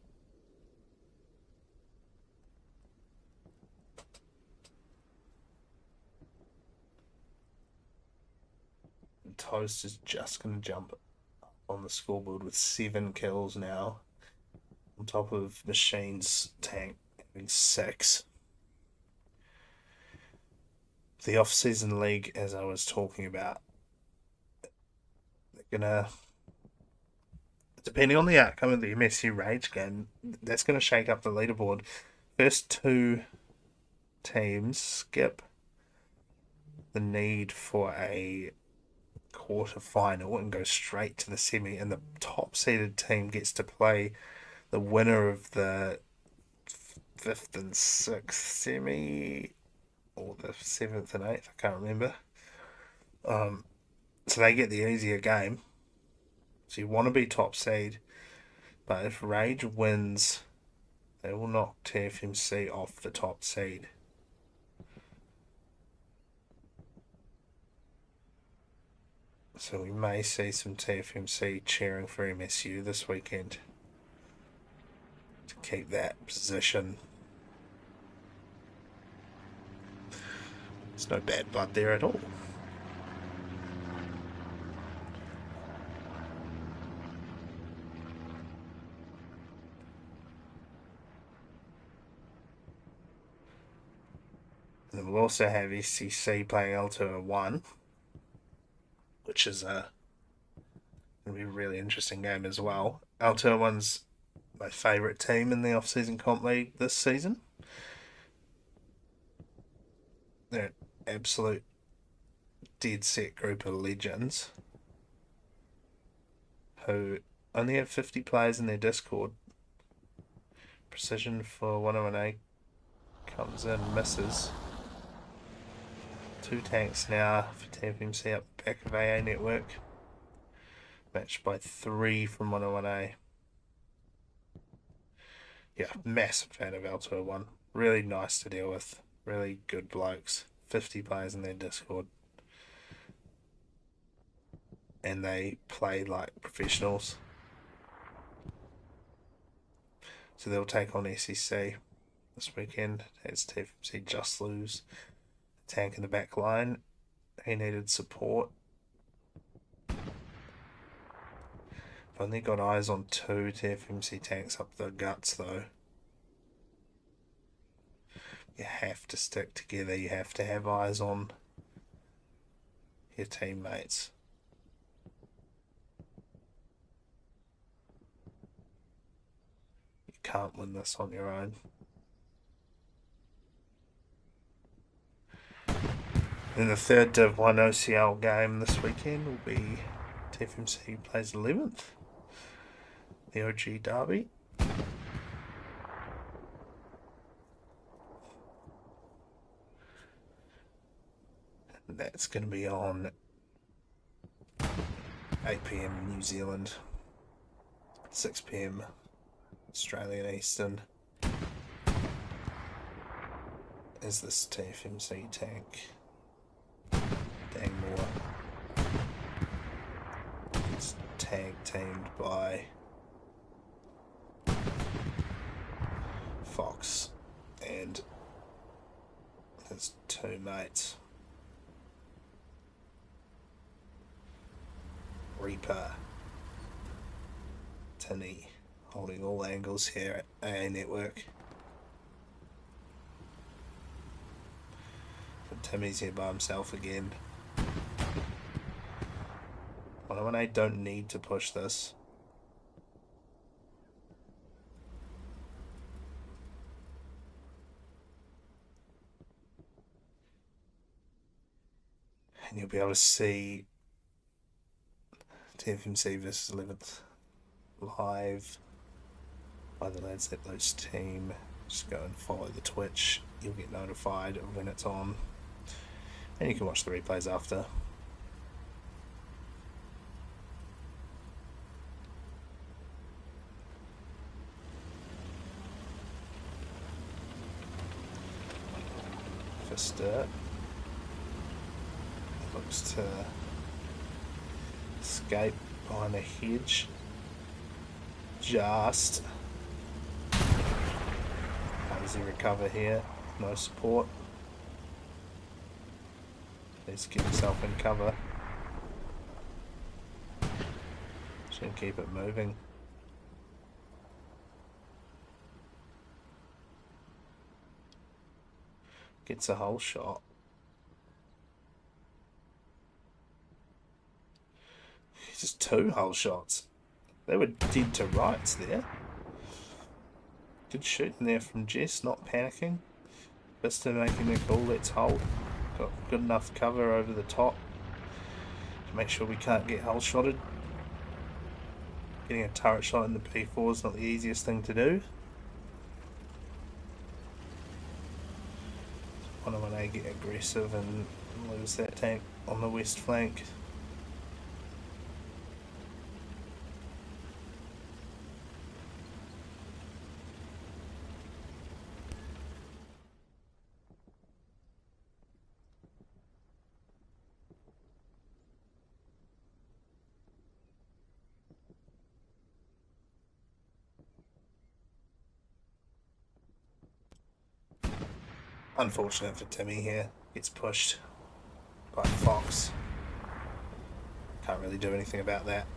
And Toast is just going to jump on the scoreboard with 7 kills now, on top of Machine's tank having 6. The off-season league, as I was talking about, they're gonna, depending on the outcome of the MSU Rage game, that's gonna shake up the leaderboard. First 2 teams skip the need for a quarter final and go straight to the semi, and the top seeded team gets to play the winner of the 5th and 6th semi, or the 7th and 8th, I can't remember. So they get the easier game. So you want to be top seed, but if Rage wins, they will knock TFMC off the top seed. So we may see some TFMC cheering for MSU this weekend to keep that position. There's no bad blood there at all. And then we'll also have SCC playing Altoa 1, which is going to be a really interesting game as well. Altoa 1's my favourite team in the off-season comp league this season. They're an absolute dead set group of legends who only have 50 players in their Discord. Precision for 101A comes in, misses. 2 tanks now for TFMC up the back of AA network. Matched by 3 from 101A. Yeah, massive fan of Altoa 1. Really nice to deal with. Really good blokes. 50 players in their Discord. And they play like professionals. So they'll take on SEC this weekend. As TFMC just lose. Tank in the back line. He needed support. I've only got eyes on 2 TFMC tanks up the guts though. You have to stick together. You have to have eyes on your teammates. You can't win this on your own. Then the third Div 1 OCL game this weekend will be TFMC plays 11th. The OG Derby. And that's going to be on 8 PM New Zealand, 6 PM Australian Eastern. Is this TFMC tank? Dangmore. It's tag teamed by Fox and his 2 mates. Reaper, Tinny, holding all angles here at AA Network. But Timmy's here by himself again. 101A don't need to push this. And you'll be able to see TFMC versus 11th live by the lads at those team. Just go and follow the Twitch. You'll get notified of when it's on. And you can watch the replays after. Fister looks to escape behind a hedge. Just. How does he recover here? No support. Needs to keep himself in cover. Should keep it moving. Gets a whole shot. Just 2 whole shots. They were dead to rights there. Good shooting there from Jess, not panicking. Vista making the call, let's hold. Got good enough cover over the top to make sure we can't get hull shotted. Getting a turret shot in the P4 is not the easiest thing to do. 101A get aggressive and lose that tank. on the west flank. Unfortunate for Timmy here. Gets pushed by Fox. Can't really do anything about that.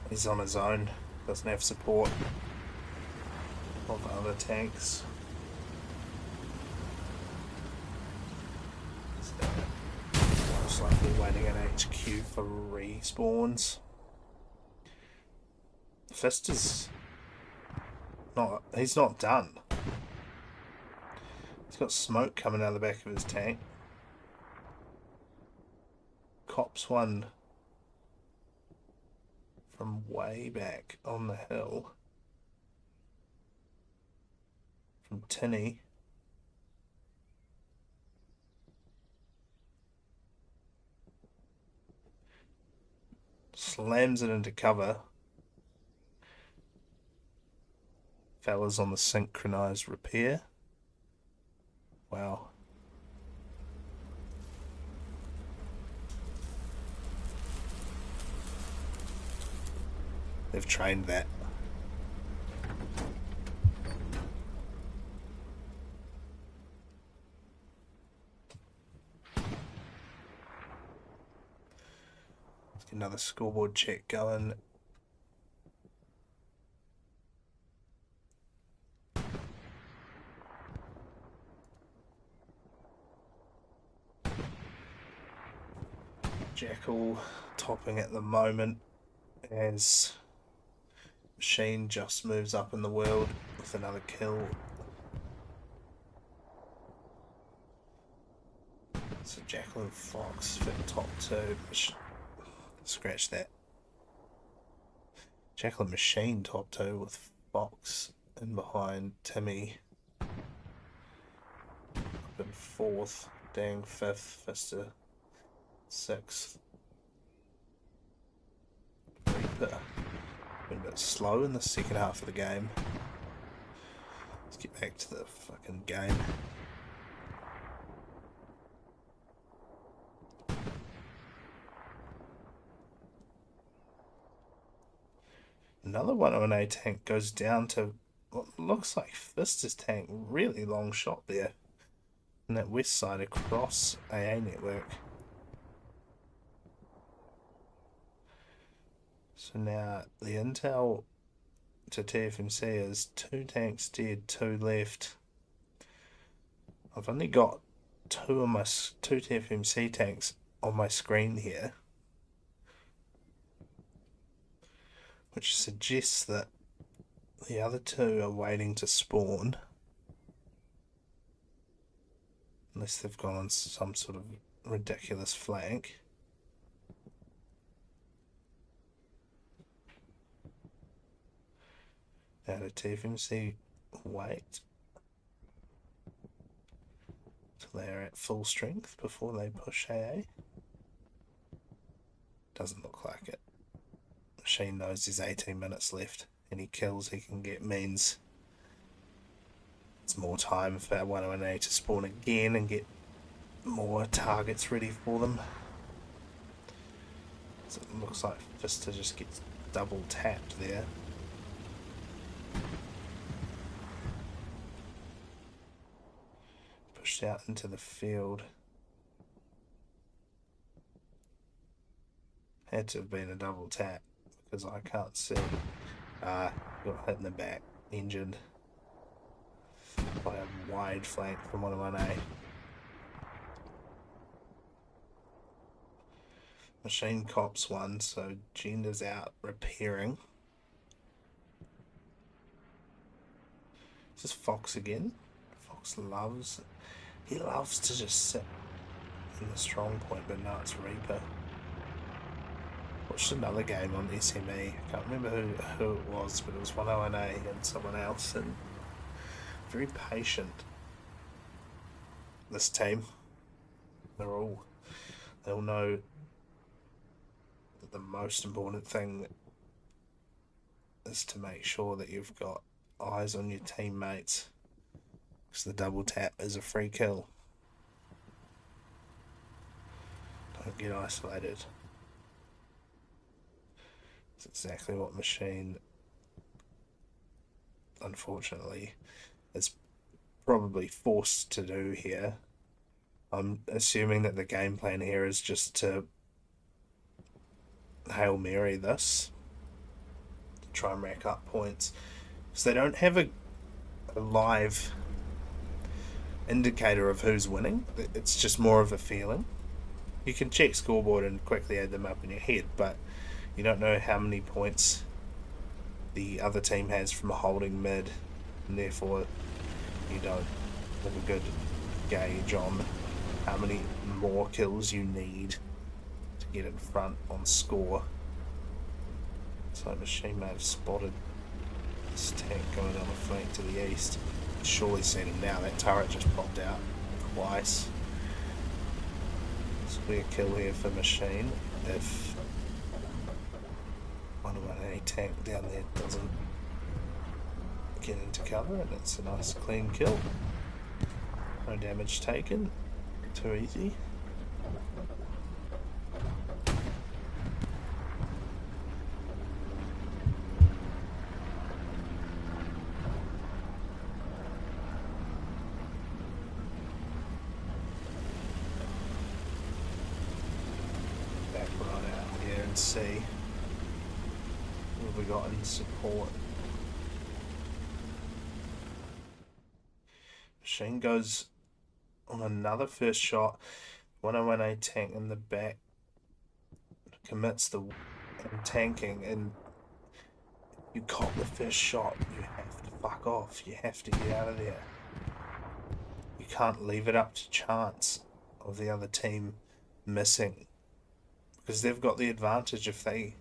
He's on his own. Doesn't have support of other tanks. So, most likely waiting at HQ for respawns. Fist is not... He's not done. He's got smoke coming out of the back of his tank. Cops one from way back on the hill. From Tinny. Slams it into cover. Fellas on the synchronized repair. Wow. They've trained that. Let's get another scoreboard check going. Jackal topping at the moment as Machine just moves up in the world with another kill. So Jackal and Fox for the top two. Scratch that. Jackal and Machine top two with Fox in behind Timmy. Up in fourth, Dang fifth, Vista sixth. Reaper been a bit slow in the second half of the game. Let's get back to the fucking game. Another 101A tank goes down to what looks like Fister's tank. Really long shot there. And that west side across AA network. So now the intel to TFMC is 2 tanks dead, 2 left. I've only got 2 TFMC tanks on my screen here, which suggests that the other 2 are waiting to spawn, unless they've gone on some sort of ridiculous flank. Now the TFMC wait till they're at full strength before they push AA. Doesn't look like it. Machine knows there's 18 minutes left. Any kills he can get means it's more time for 101A to spawn again and get more targets ready for them. So it looks like Vista just gets double tapped there. Pushed out into the field. Had to have been a double tap because I can't see. Got hit in the back, injured by a wide flank from 101A. Machine cops one, so Gender's out repairing. This is Fox again. Fox he loves to just sit in the strong point, but now it's Reaper. Watched another game on SME. I can't remember who it was, but it was 101A and someone else, and very patient. This team, they'll know But the most important thing is to make sure that you've got eyes on your teammates, because the double tap is a free kill. Don't get isolated. It's exactly what Machine, unfortunately, is probably forced to do here. I'm assuming that the game plan here is just to Hail Mary this, to try and rack up points, because they don't have a live indicator of who's winning. It's just more of a feeling. You can check scoreboard and quickly add them up in your head, but you don't know how many points the other team has from holding mid, and therefore you don't have a good gauge on how many more kills you need to get in front on score. So Machine may have spotted this tank going on the flank to the east. Surely seen him now. That turret just popped out twice. This will be a kill here for Machine if 118 tank down there doesn't get into cover, and it's a nice clean kill. No damage taken. Too easy. Back right out here and see what have we got in support. Machine goes on another first shot. 101A tank in the back commits the tanking, and you caught the first shot, you have to fuck off. You have to get out of there. You can't leave it up to chance of the other team missing, because they've got the advantage if they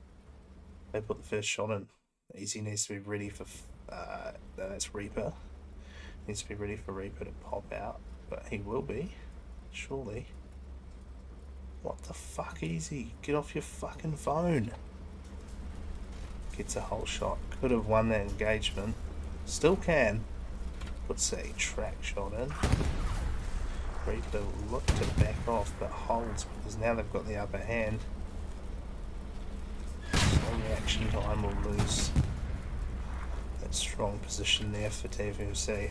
put the first shot in. Easy needs to be ready for that's Reaper. Needs to be ready for Reaper to pop out, but he will be, surely. What the fuck, Easy? Get off your fucking phone. Gets a whole shot. Could have won that engagement. Still can. Puts a track shot in. Reaper look to back off, but holds, because now they've got the upper hand. So reaction time will lose that strong position there for TFMC.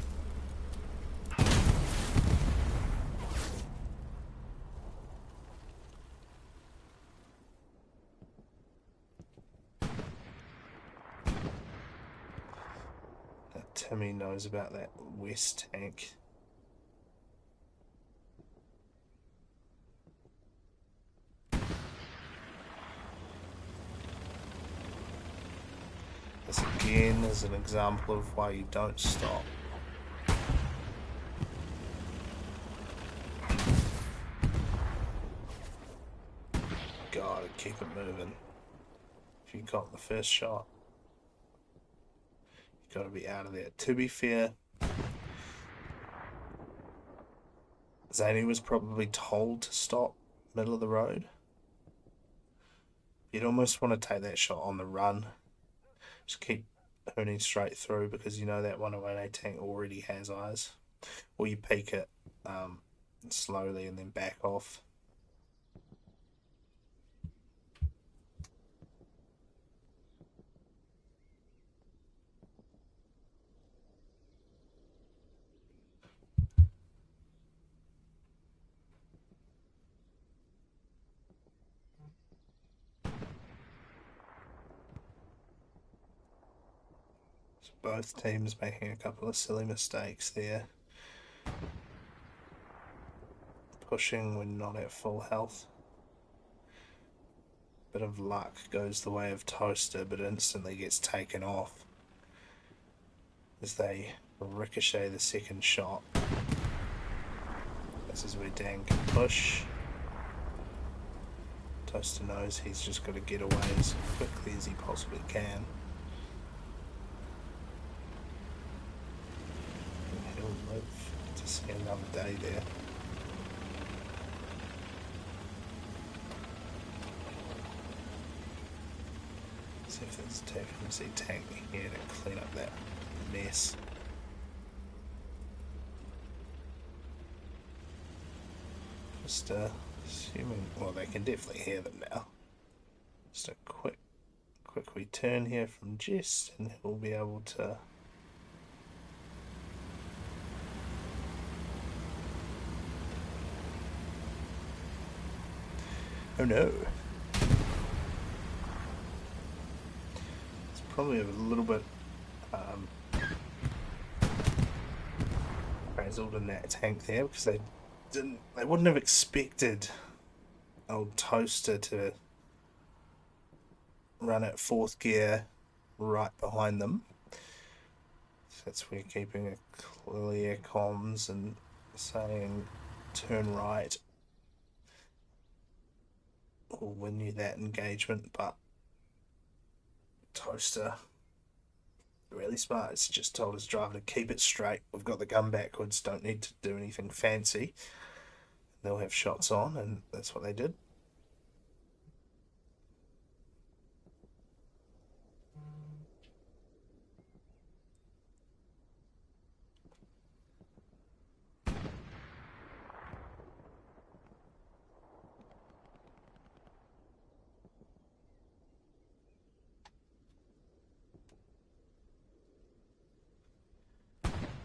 Timmy knows about that west tank. This again is an example of why you don't stop. Gotta keep it moving. If you got the first shot, got to be out of there. To be fair, Zany was probably told to stop middle of the road. You'd almost want to take that shot on the run. Just keep hooning straight through, because you know that 101A tank already has eyes. Or you peek it slowly and then back off. Both teams making a couple of silly mistakes there. Pushing when not at full health. Bit of luck goes the way of Toaster, but instantly gets taken off as they ricochet the second shot. This is where Dan can push. Toaster knows he's just got to get away as quickly as he possibly can. He'll live to see another day there. See if there's a TFMC tank here to clean up that mess. Just assuming, well, they can definitely hear them now. Just a quick return here from Jess, and we'll be able to. Oh no. It's probably a little bit frazzled in that tank there because they wouldn't have expected old Toaster to run at 4th gear right behind them. So that's where keeping a clear comms and saying turn right will win you that engagement, but Toaster, really smart, it's just told his driver to keep it straight. We've got the gun backwards, don't need to do anything fancy. They'll have shots on, and that's what they did.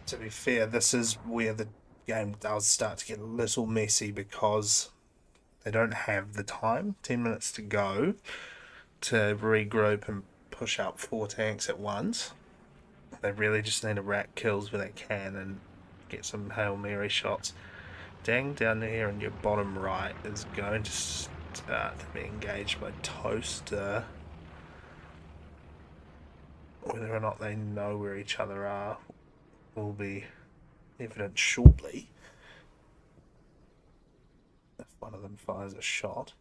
To be fair, this is where the game does start to get a little messy because they don't have the time, 10 minutes to go, to regroup and push out 4 tanks at once. They really just need to rack kills where they can and get some Hail Mary shots. Dang, down here in your bottom right is going to start to be engaged by Toaster. Whether or not they know where each other are will be evident shortly. If one of them fires a shot.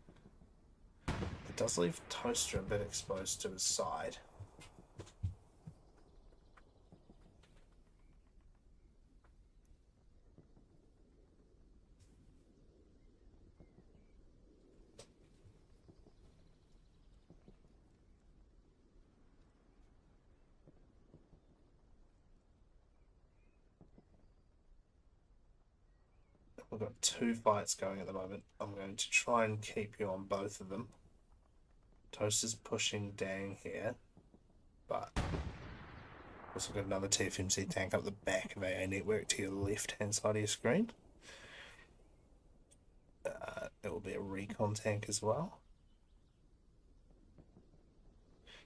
It does leave Toaster a bit exposed to his side. We've got 2 fights going at the moment. I'm going to try and keep you on both of them. Toaster's pushing Dang here, but also got another TFMC tank up the back of AA network to your left-hand side of your screen. It will be a recon tank as well.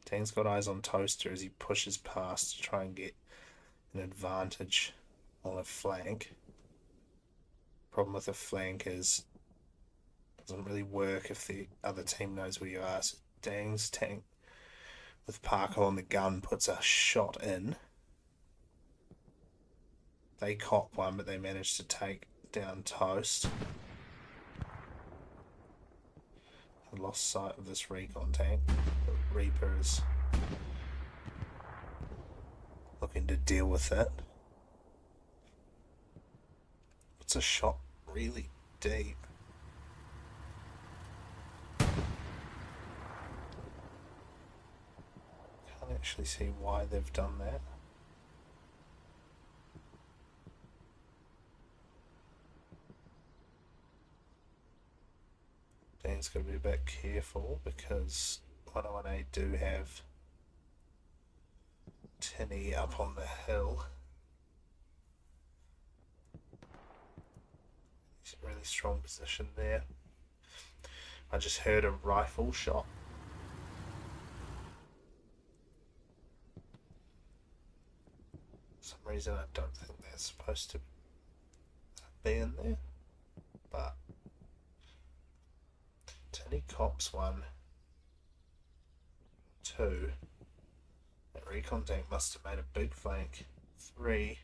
Dang's got eyes on Toaster as he pushes past to try and get an advantage on a flank. Problem with a flank is it doesn't really work if the other team knows where you are. So Dang's tank with Parker on the gun puts a shot in. They cop one, but they manage to take down Toast. I lost sight of this recon tank, but Reaper is looking to deal with it. It's a shot really deep. Can't actually see why they've done that. Dan's got to be a bit careful because 101A do have Tinny up on the hill. He's in a really strong position there. I just heard a rifle shot. For some reason I don't think they're supposed to be in there, but Tinny cops 1, 2. That recon tank must have made a big flank. 3.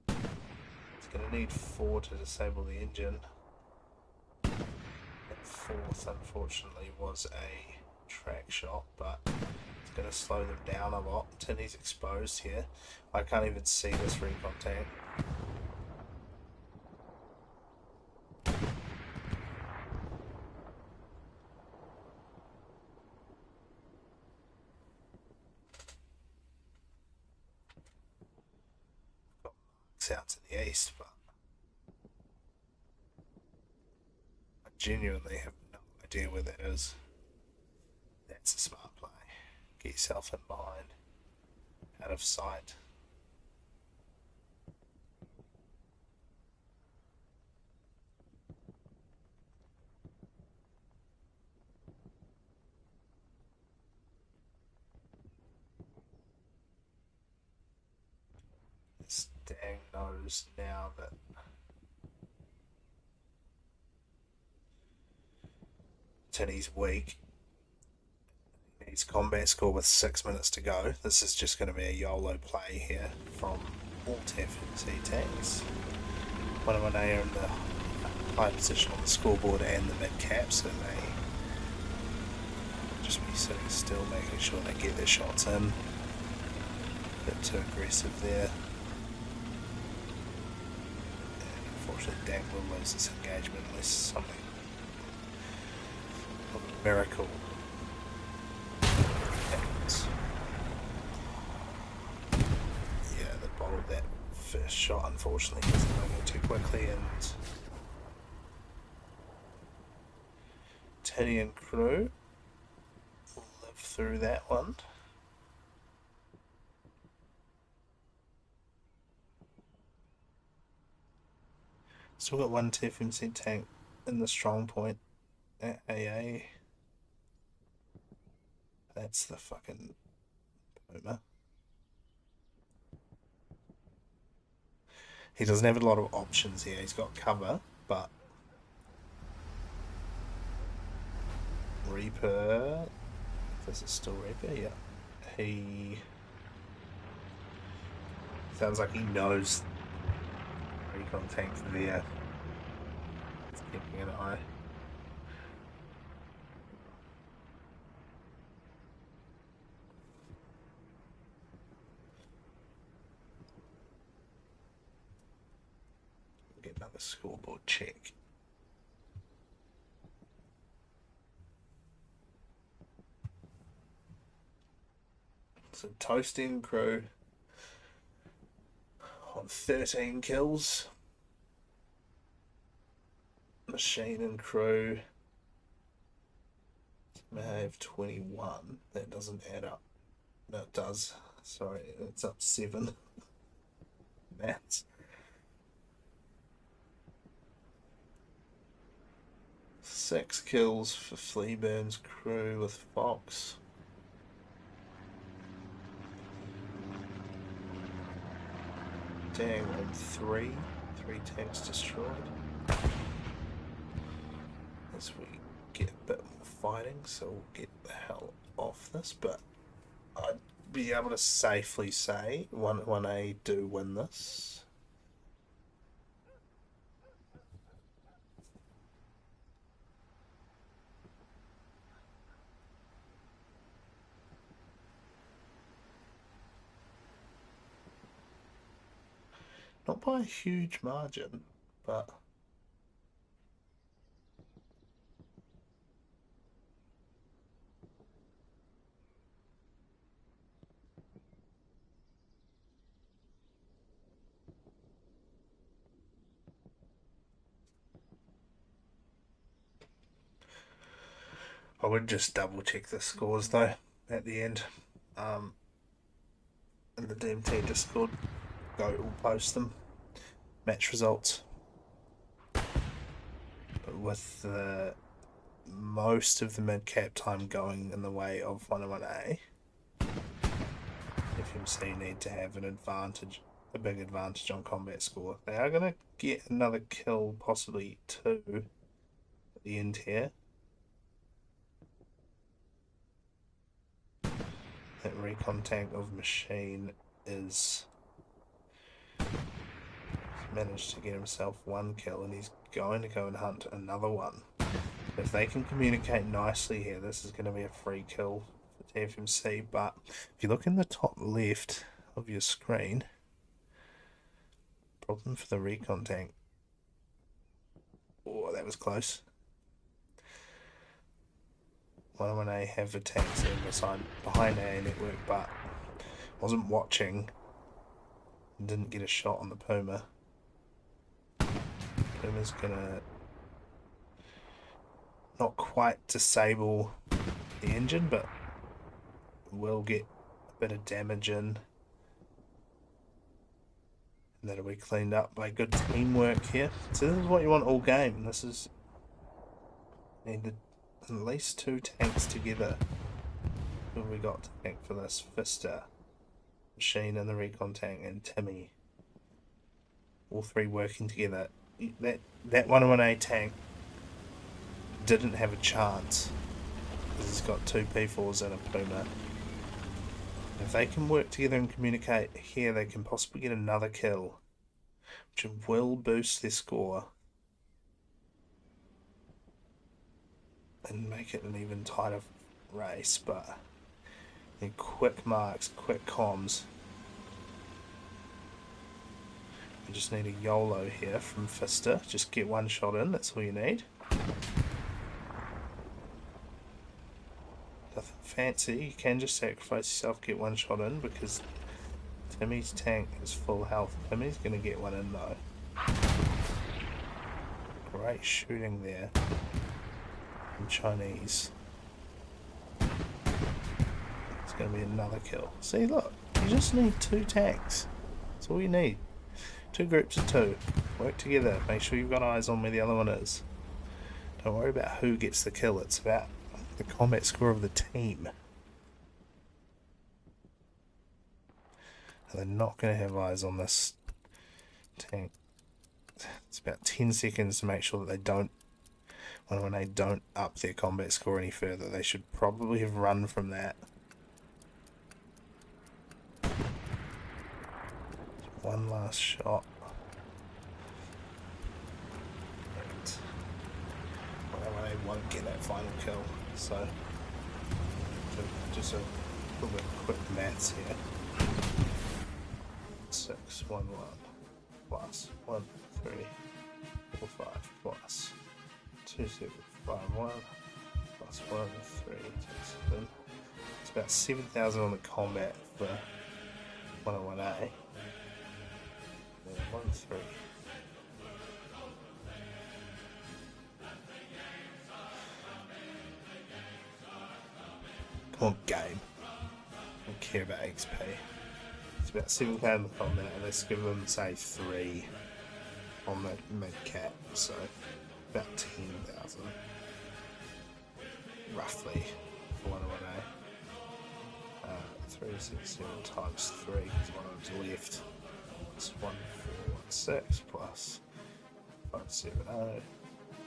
It's going to need 4 to disable the engine. And 4th, unfortunately, was a track shot, but it's going to slow them down a lot. Tinny's exposed here. I can't even see this recon tank. tanks out to the east, but I genuinely have no idea where that is. That's a smart play. Get yourself in behind, out of sight. This dang knows now that Tinny's weak. He needs combat score with 6 minutes to go. This is just going to be a YOLO play here from all TFMC tanks. 101A are in the high position on the scoreboard and the mid cap, so they just be sitting still, making sure they get their shots in. A bit too aggressive there. And unfortunately, Dang will lose this engagement unless something of a miracle happens. Yeah, they bottled that first shot, unfortunately, because they went too quickly, and Teddy and crew will live through that one. Still got one TFMC tank in the strong point at AA. That's the fucking Puma. He doesn't have a lot of options here. He's got cover, but Reaper. This is still Reaper, yeah. He sounds like he knows recon tanks there. He's keeping an eye. Get another scoreboard check. So Toasting crew on 13 kills. Machine and crew may have 21. That doesn't add up. No, it does. Sorry, it's up 7. Maths. 6 kills for Fleaburn's crew with Fox. Dang, on 3 tanks destroyed. As we get a bit more fighting, so we'll get the hell off this, but I'd be able to safely say 1A do win this. Not by a huge margin, but I would just double check the scores though at the end. In the DMT Discord, will post them. Match results. But with most of the mid-cap time going in the way of 101A, FMC need to have an advantage, a big advantage on combat score. They are going to get another kill, possibly 2, at the end here. That recon tank of Machine is managed to get himself 1 kill, and he's going to go and hunt another one. If they can communicate nicely here, this is going to be a free kill for TFMC. But if you look in the top left of your screen, problem for the recon tank. Oh, that was close. 101A have a tank sitting behind A network, but wasn't watching Didn't get a shot on the Puma. Puma's gonna not quite disable the engine, but will get a bit of damage in. And that'll be cleaned up by good teamwork here. So this is what you want all game. This is needed at least 2 tanks together. Who have we got to thank for this? Vista, Machine and the Recon tank, and Timmy. All 3 working together. That 101A tank didn't have a chance because it's got 2 P4s and a Puma. If they can work together and communicate here, they can possibly get another kill, which will boost their score and make it an even tighter race. But in quick marks, quick comms. You just need a YOLO here from Fister. Just get 1 shot in, that's all you need. Nothing fancy, you can just sacrifice yourself, get 1 shot in, because Timmy's tank is full health. Timmy's going to get 1 in though. Great shooting there from Chinese. It's going to be another kill. See, look, you just need 2 tanks. That's all you need. 2 groups of 2. Work together. Make sure you've got eyes on where the other one is. Don't worry about who gets the kill. It's about the combat score of the team. They're not going to have eyes on this tank. It's about 10 seconds to make sure that they don't, when they don't up their combat score any further. They should probably have run from that. One last shot. Right. Well, they won't get that final kill. So, just a little bit of quick maths here. 6, 1, 1, plus 1, 3, 4, 5, plus 2, 7, 5, 1, plus 1, 3, 2, 7. It's about 7,000 on the combat for 101A. 1, 3. Come on, game. I don't care about XP. It's about 7k on the combat, and let's give them, say, 3 on the mid cap, so about 10,000 roughly for 101A. 367 times 3 because one of them's left. It's 1416 plus 570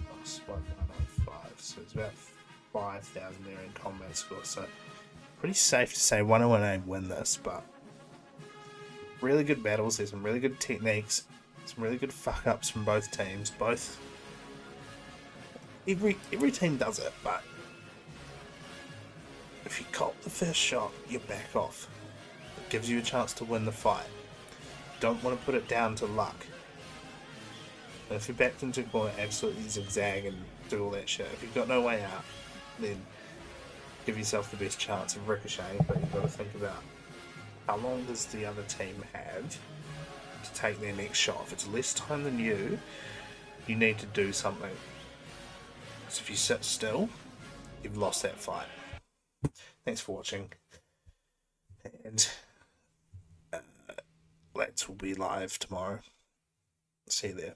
plus 1105, so it's about 5,000 there in combat score. So pretty safe to say 101A win this, but really good battles. There's some really good techniques, some really good fuck ups from both teams. Every team does it, but if you cop the first shot, you back off. It gives you a chance to win the fight. Don't want to put it down to luck. And if you're backed into a corner, absolutely zigzag and do all that shit. If you've got no way out, then give yourself the best chance of ricocheting, but you've got to think about how long does the other team have to take their next shot. If it's less time than you need to do something. So if you sit still, you've lost that fight. Thanks for watching, and Let's will be live tomorrow. See you there.